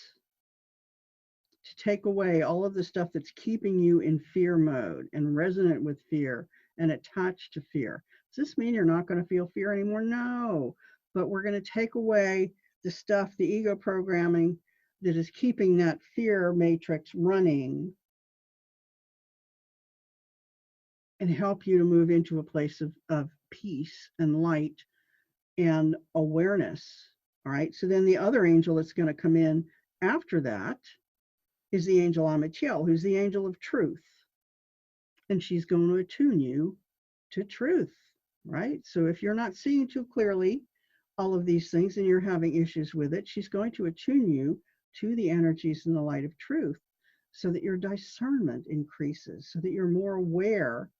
to take away all of the stuff that's keeping you in fear mode and resonant with fear and attached to fear. Does this mean you're not going to feel fear anymore? No, but we're going to take away the stuff, the ego programming that is keeping that fear matrix running and help you to move into a place of peace and light and awareness. All right. So then the other angel that's going to come in after that is the Angel Michael, who's the angel of truth. And she's going to attune you to truth. Right. So if you're not seeing too clearly all of these things and you're having issues with it, she's going to attune you to the energies and the light of truth so that your discernment increases, so that you're more aware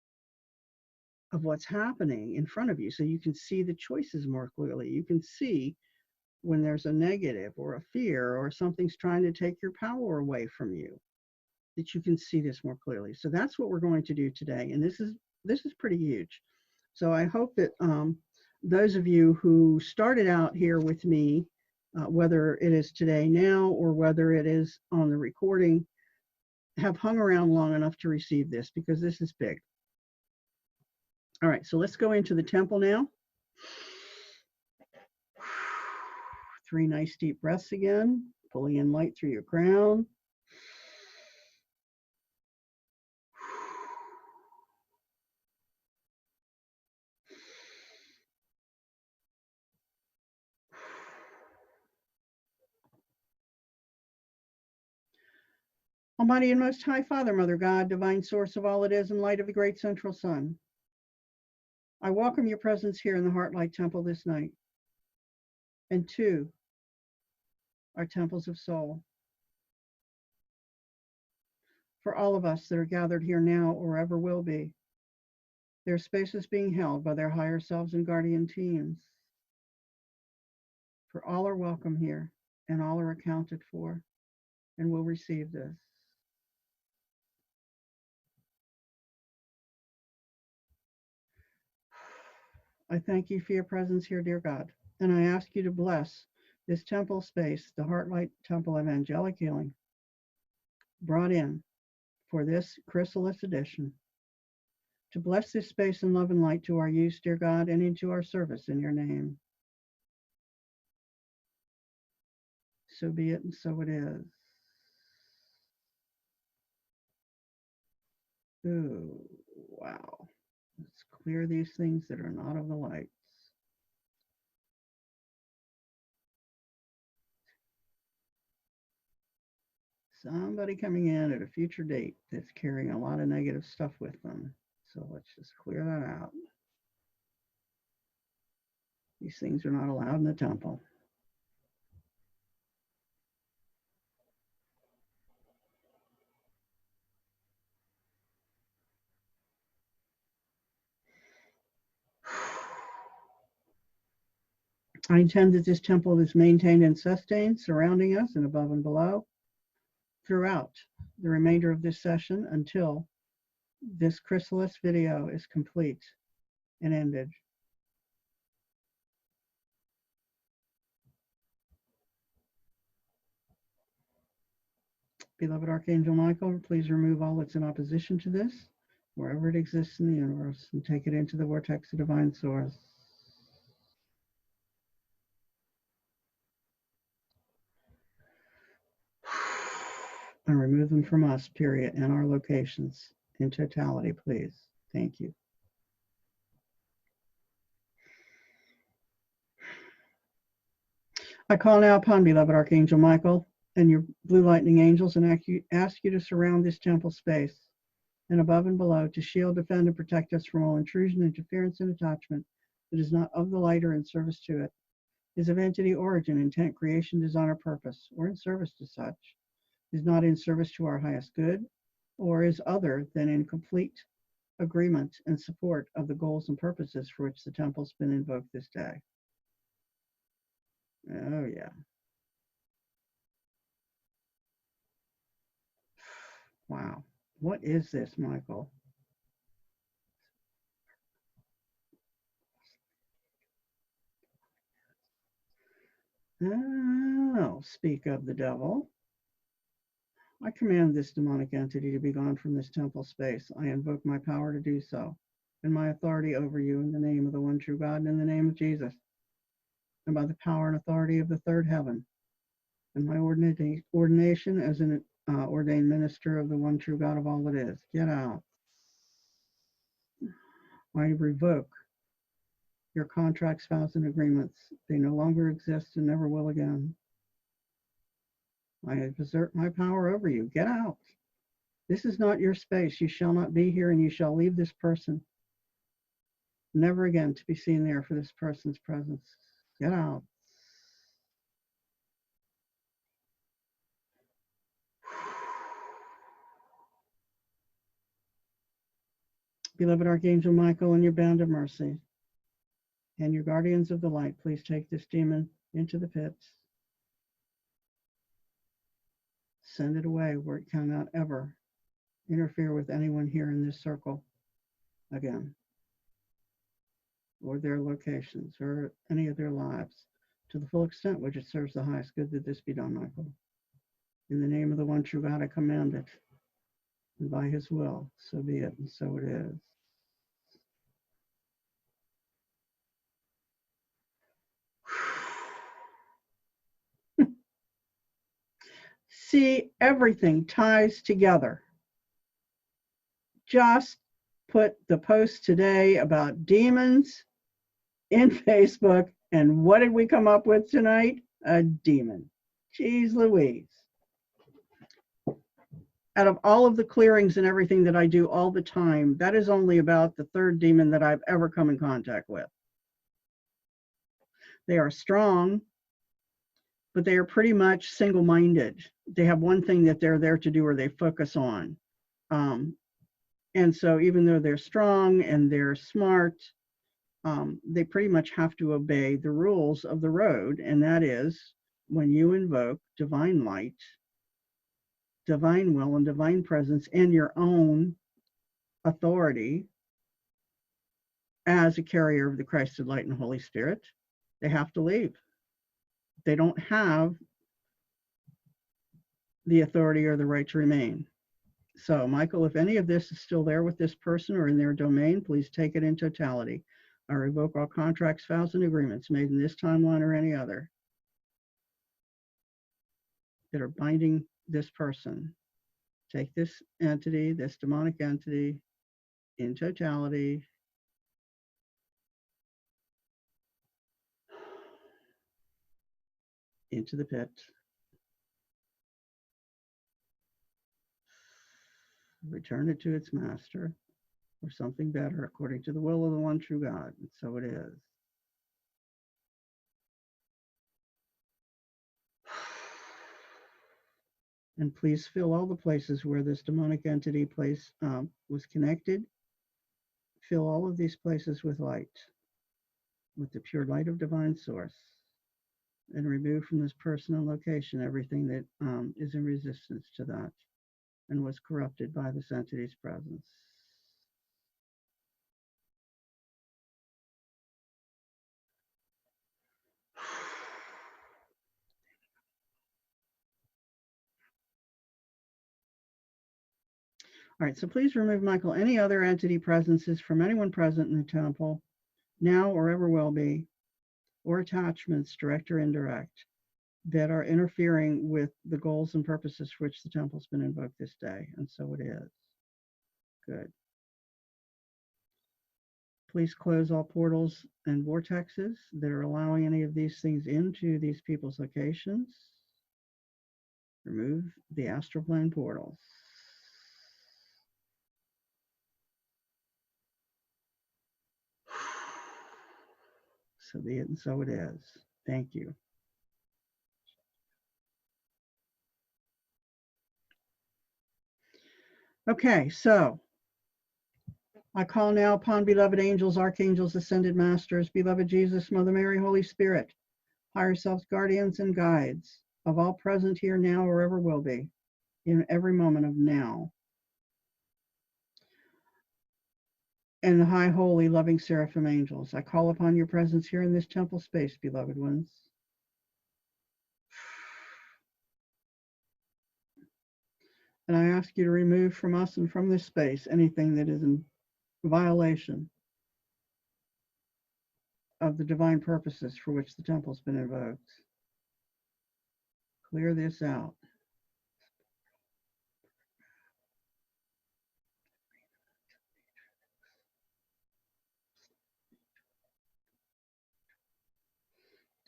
of what's happening in front of you, so you can see the choices more clearly. You can see when there's a negative or a fear or something's trying to take your power away from you, that you can see this more clearly. So that's what we're going to do today, and this is pretty huge. So I hope that those of you who started out here with me, whether it is today now or whether it is on the recording, have hung around long enough to receive this, because this is big. All right, so let's go into the temple now. 3 nice deep breaths again, pulling in light through your crown. Almighty and Most High Father, Mother God, divine source of all it is and light of the great central sun, I welcome your presence here in the Heartlight Temple this night and to our temples of soul. For all of us that are gathered here now or ever will be, their spaces being held by their higher selves and guardian teams. For all are welcome here and all are accounted for and will receive this. I thank you for your presence here, dear God, and I ask you to bless this temple space, the Heartlight Temple of Angelic Healing, brought in for this chrysalis edition, to bless this space in love and light to our use, dear God, and into our service in your name. So be it and so it is. Ooh, wow. Let's clear these things that are not of the lights. Somebody coming in at a future date that's carrying a lot of negative stuff with them. So let's just clear that out. These things are not allowed in the temple. I intend that this temple is maintained and sustained, surrounding us and above and below, throughout the remainder of this session until this chrysalis video is complete and ended. Beloved Archangel Michael, please remove all that's in opposition to this, wherever it exists in the universe, and take it into the vortex of divine source. And remove them from us, period, and our locations in totality, please. Thank you. I call now upon beloved Archangel Michael and your blue lightning angels and ask you to surround this temple space and above and below to shield, defend, and protect us from all intrusion, interference, and attachment that is not of the light or in service to it, is of entity, origin, intent, creation, design, or purpose, or in service to such, is not in service to our highest good, or is other than in complete agreement and support of the goals and purposes for which the temple's been invoked this day. Oh, yeah. Wow. What is this, Michael? Oh, speak of the devil. I command this demonic entity to be gone from this temple space. I invoke my power to do so, and my authority over you in the name of the one true God and in the name of Jesus, and by the power and authority of the third heaven, and my ordination as an ordained minister of the one true God of all that is. Get out. I revoke your contracts, vows, and agreements. They no longer exist and never will again. I exert my power over you. Get out. This is not your space. You shall not be here, and you shall leave this person. Never again to be seen there for this person's presence. Get out. Beloved Archangel Michael and your band of mercy and your guardians of the light, please take this demon into the pits. Send it away where it cannot ever interfere with anyone here in this circle again, or their locations, or any of their lives, to the full extent which it serves the highest good that this be done, Michael. In the name of the one true God, I command it, and by his will, so be it, and so it is. See, everything ties together. Just put the post today about demons in Facebook, and what did we come up with tonight? A demon. Jeez Louise. Out of all of the clearings and everything that I do all the time, that is only about the third demon that I've ever come in contact with. They are strong, but they are pretty much single-minded. They have one thing that they're there to do or they focus on. And so even though they're strong and they're smart, they pretty much have to obey the rules of the road. And that is when you invoke divine light, divine will, and divine presence and your own authority as a carrier of the Christed light and Holy Spirit, they have to leave. They don't have the authority or the right to remain. So, Michael, if any of this is still there with this person or in their domain, please take it in totality. I revoke all contracts, vows, and agreements made in this timeline or any other that are binding this person. Take this entity, this demonic entity, in totality. Into the pit. Return it to its master or something better according to the will of the one true God. And so it is. And please fill all the places where this demonic entity was connected. Fill all of these places with light, with the pure light of divine source, and remove from this person and location everything that is in resistance to that and was corrupted by this entity's presence. All right, so please remove, Michael, any other entity presences from anyone present in the temple, now or ever will be, or attachments, direct or indirect, that are interfering with the goals and purposes for which the temple's been invoked this day. And so it is. Good. Please close all portals and vortexes that are allowing any of these things into these people's locations. Remove the astral plane portals. So be it and so it is. Thank you. Okay, so I call now upon beloved angels, archangels, ascended masters, beloved Jesus, Mother Mary, Holy Spirit, higher selves, guardians, and guides of all present here now or ever will be, in every moment of now. And the high, holy, loving seraphim angels, I call upon your presence here in this temple space, beloved ones. And I ask you to remove from us and from this space anything that is in violation of the divine purposes for which the temple's been invoked. Clear this out.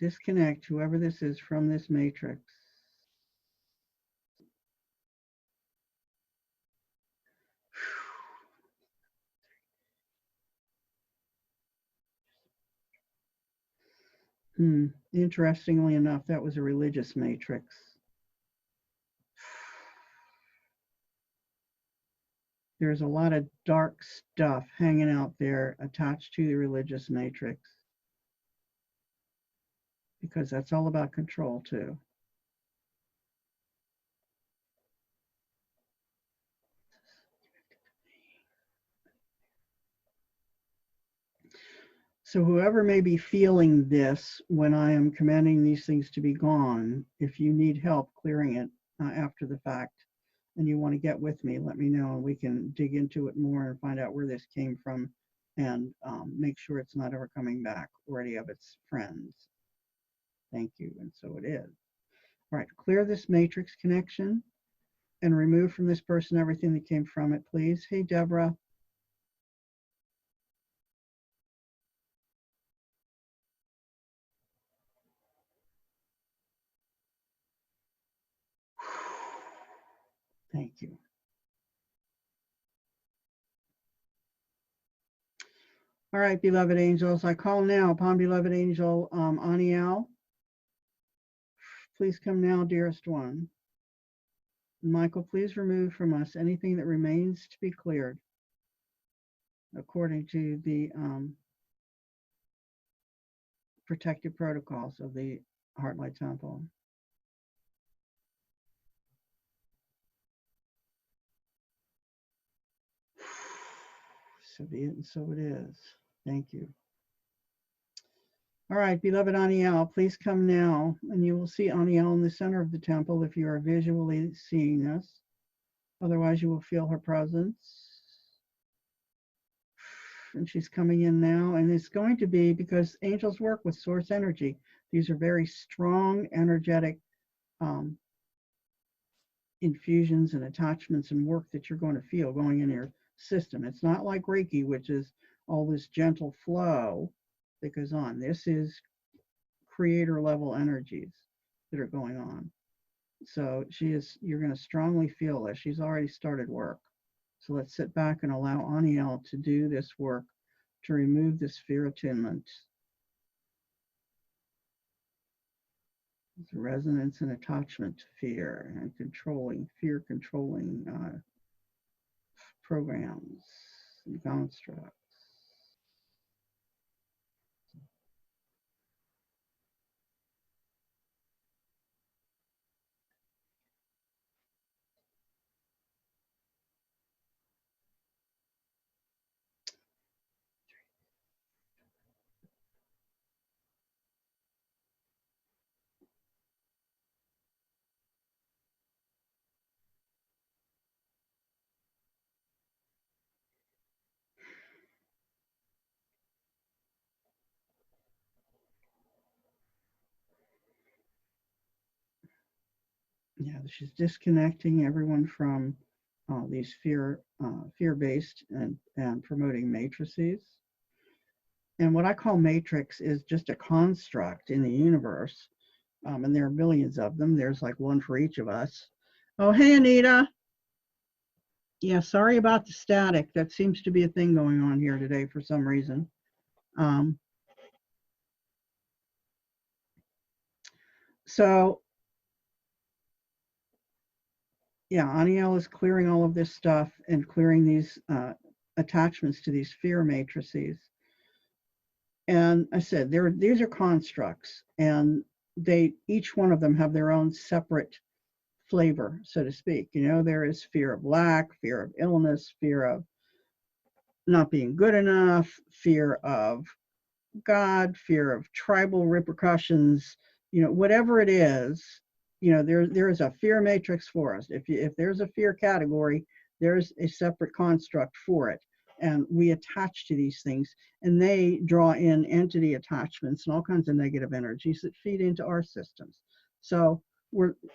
Disconnect whoever this is from this matrix. Interestingly enough, that was a religious matrix. There's a lot of dark stuff hanging out there attached to the religious matrix, because that's all about control too. So whoever may be feeling this when I am commanding these things to be gone, if you need help clearing it after the fact and you want to get with me, let me know and we can dig into it more and find out where this came from and make sure it's not ever coming back or any of its friends. Thank you. And so it is. All right, clear this matrix connection and remove from this person everything that came from it, please. Hey, Deborah. Thank you. All right, beloved angels, I call now upon beloved angel Anael. Please come now, dearest one. Michael, please remove from us anything that remains to be cleared according to the protective protocols of the Heartlight Temple. So be it and so it is. Thank you. All right, beloved Anael, please come now, and you will see Anael in the center of the temple if you are visually seeing this. Otherwise, you will feel her presence. And she's coming in now, and it's going to be because angels work with source energy. These are very strong, energetic infusions and attachments and work that you're going to feel going in your system. It's not like Reiki, which is all this gentle flow that goes on. This is creator level energies that are going on. So you're going to strongly feel this. She's already started work. So let's sit back and allow Anael to do this work to remove this fear attunement, the resonance and attachment to fear and fear controlling programs and constructs. Yeah, she's disconnecting everyone from these fear-based and promoting matrices. And what I call matrix is just a construct in the universe. And there are millions of them. There's like one for each of us. Oh, hey, Anita. Yeah, sorry about the static. That seems to be a thing going on here today for some reason. So, yeah, Anael is clearing all of this stuff and clearing these attachments to these fear matrices. And I said, these are constructs, and each one of them have their own separate flavor, so to speak. You know, there is fear of lack, fear of illness, fear of not being good enough, fear of God, fear of tribal repercussions, you know, whatever it is, you know, there is a fear matrix for us. If there's a fear category, there's a separate construct for it. And we attach to these things, and they draw in entity attachments and all kinds of negative energies that feed into our systems. So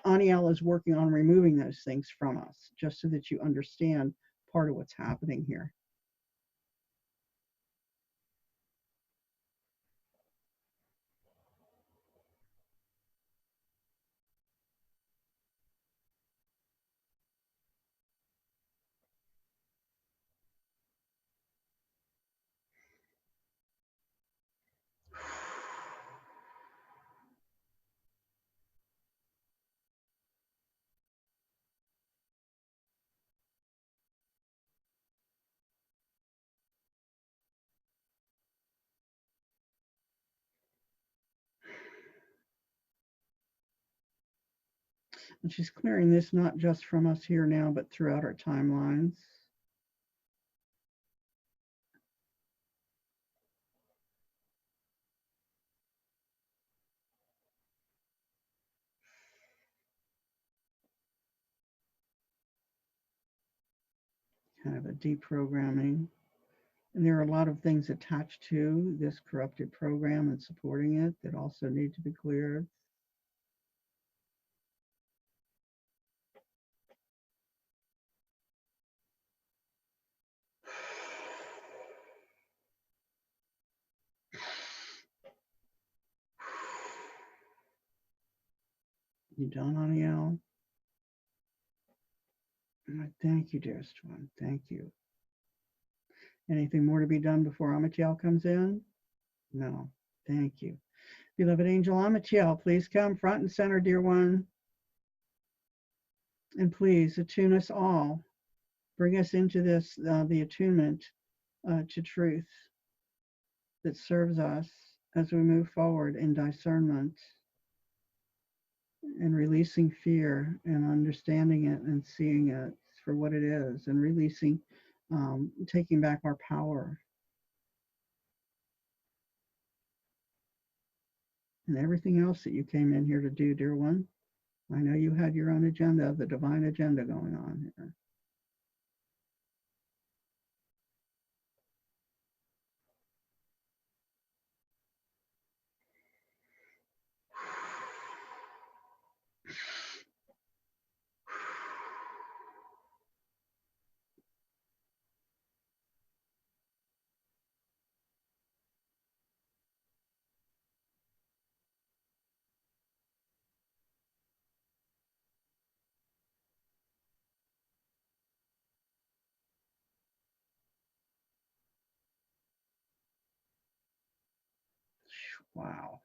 Anael is working on removing those things from us, just so that you understand part of what's happening here. And she's clearing this not just from us here now, but throughout our timelines. Kind of a deprogramming. And there are a lot of things attached to this corrupted program and supporting it that also need to be cleared. You done, Aniel? Thank you, dearest one. Thank you. Anything more to be done before Amitiel comes in? No. Thank you. Beloved Angel Amitiel, please come front and center, dear one. And please attune us all. Bring us into this, the attunement to truth that serves us as we move forward in discernment and releasing fear and understanding it and seeing it for what it is and releasing, taking back our power. And everything else that you came in here to do, dear one. I know you had your own agenda, the divine agenda going on here. Wow.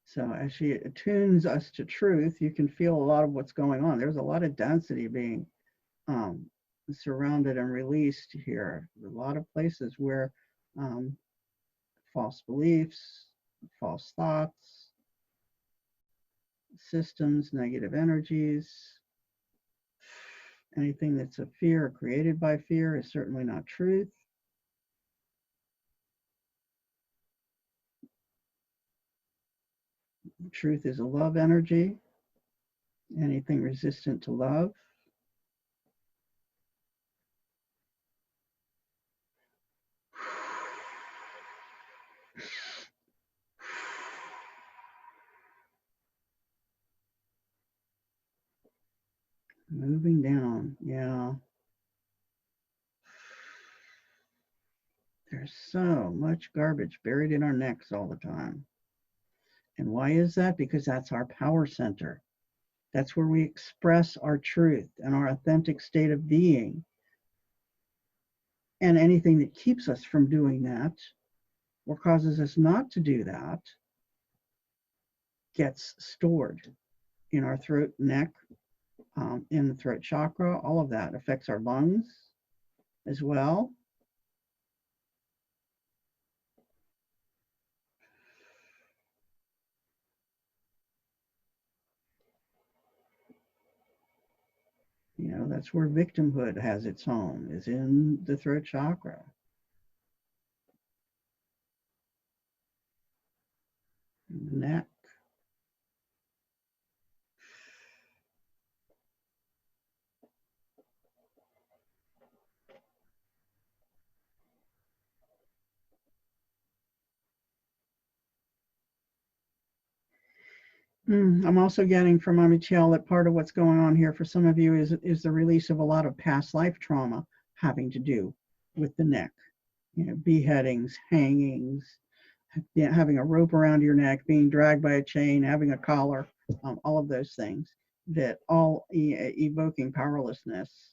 So as she attunes us to truth, you can feel a lot of what's going on. There's a lot of density being surrounded and released here. A lot of places where false beliefs, false thoughts, systems, negative energies, anything that's a fear or created by fear is certainly not truth. Truth is a love energy. Anything resistant to love. Moving down, yeah. There's so much garbage buried in our necks all the time. And why is that? Because that's our power center. That's where we express our truth and our authentic state of being. And anything that keeps us from doing that or causes us not to do that gets stored in our throat, neck, in the throat chakra. All of that affects our lungs as well. You know, that's where victimhood has its home, is in the throat chakra. The neck. I'm also getting from Amitiel that part of what's going on here for some of you is the release of a lot of past life trauma having to do with the neck. You know, beheadings, hangings, having a rope around your neck, being dragged by a chain, having a collar, all of those things that all evoking powerlessness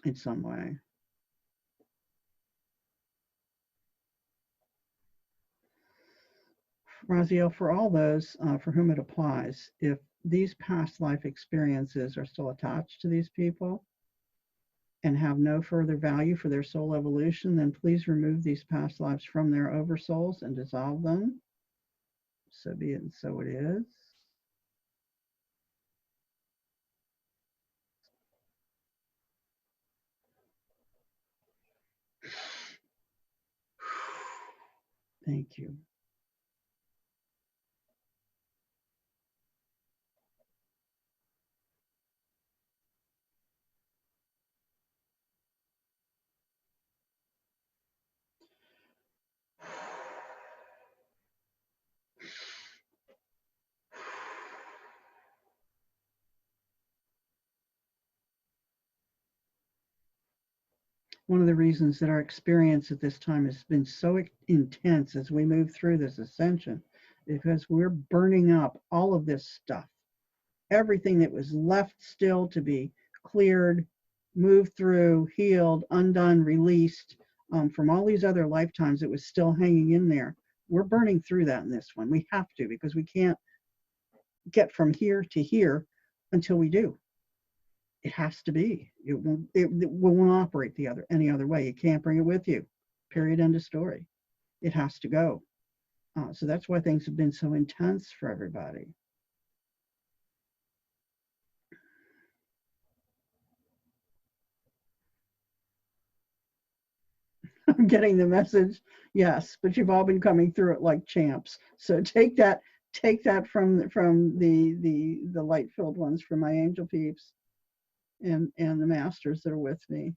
in some way. Raziel, for all those for whom it applies, if these past life experiences are still attached to these people and have no further value for their soul evolution, then please remove these past lives from their oversouls and dissolve them. So be it, and so it is. Thank you. One of the reasons that our experience at this time has been so intense as we move through this ascension because we're burning up all of this stuff. Everything that was left still to be cleared, moved through, healed, undone, released from all these other lifetimes that was still hanging in there. We're burning through that in this one. We have to, because we can't get from here to here until we do. It has to be. It won't operate any other way. You can't bring it with you. Period. End of story. It has to go. So that's why things have been so intense for everybody. I'm getting the message. Yes, but you've all been coming through it like champs. So take that from the light-filled ones, from my angel peeps and the masters that are with me.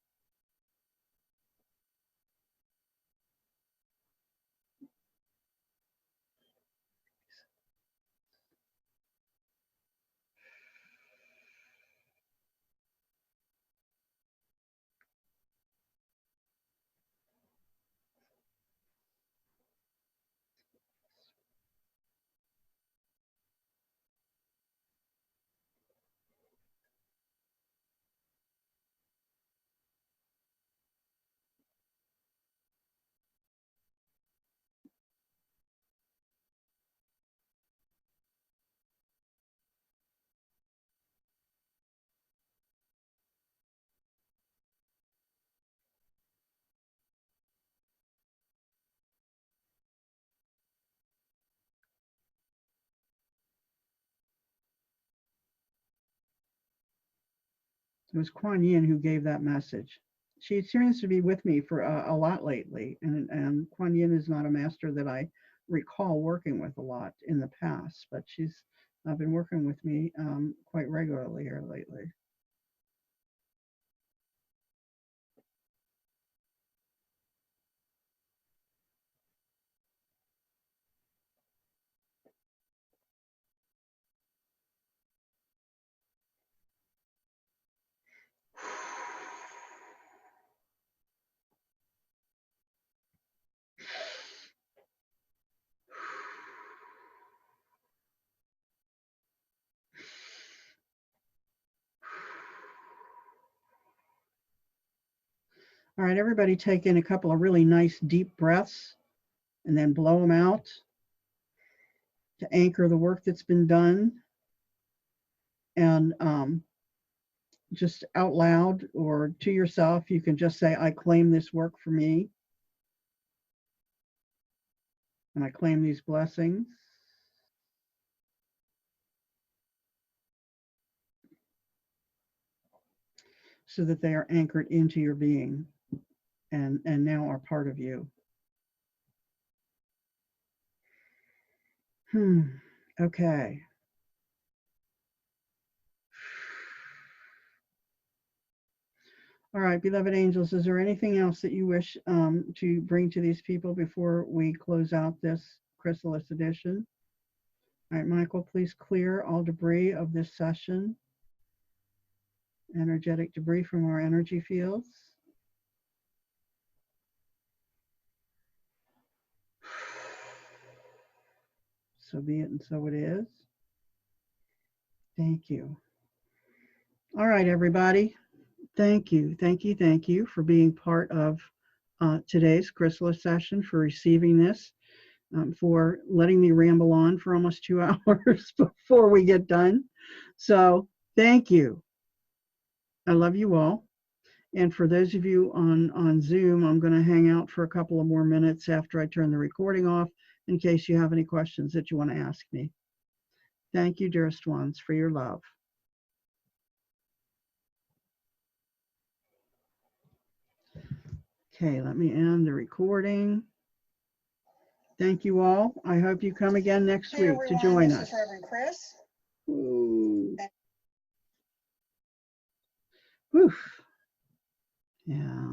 It was Kuan Yin who gave that message. She seems to be with me for a lot lately, and Kuan Yin is not a master that I recall working with a lot in the past, but she's been working with me quite regularly here lately. All right, everybody take in a couple of really nice deep breaths and then blow them out to anchor the work that's been done. And just out loud or to yourself, you can just say, I claim this work for me. And I claim these blessings. So that they are anchored into your being and now are part of you. Okay. All right, beloved angels, is there anything else that you wish to bring to these people before we close out this chrysalis edition? All right, Michael, please clear all debris of this session, energetic debris from our energy fields. So be it and so it is. Thank you. All right, everybody. Thank you, thank you, thank you for being part of today's chrysalis session, for receiving this, for letting me ramble on for almost 2 hours before we get done. So thank you. I love you all. And for those of you on Zoom, I'm going to hang out for a couple of more minutes after I turn the recording off in case you have any questions that you want to ask me. Thank you, dearest ones, for your love. Okay, let me end the recording. Thank you all. I hope you come again next week to join us. This is Reverend Chris. Ooh. Whew. Yeah.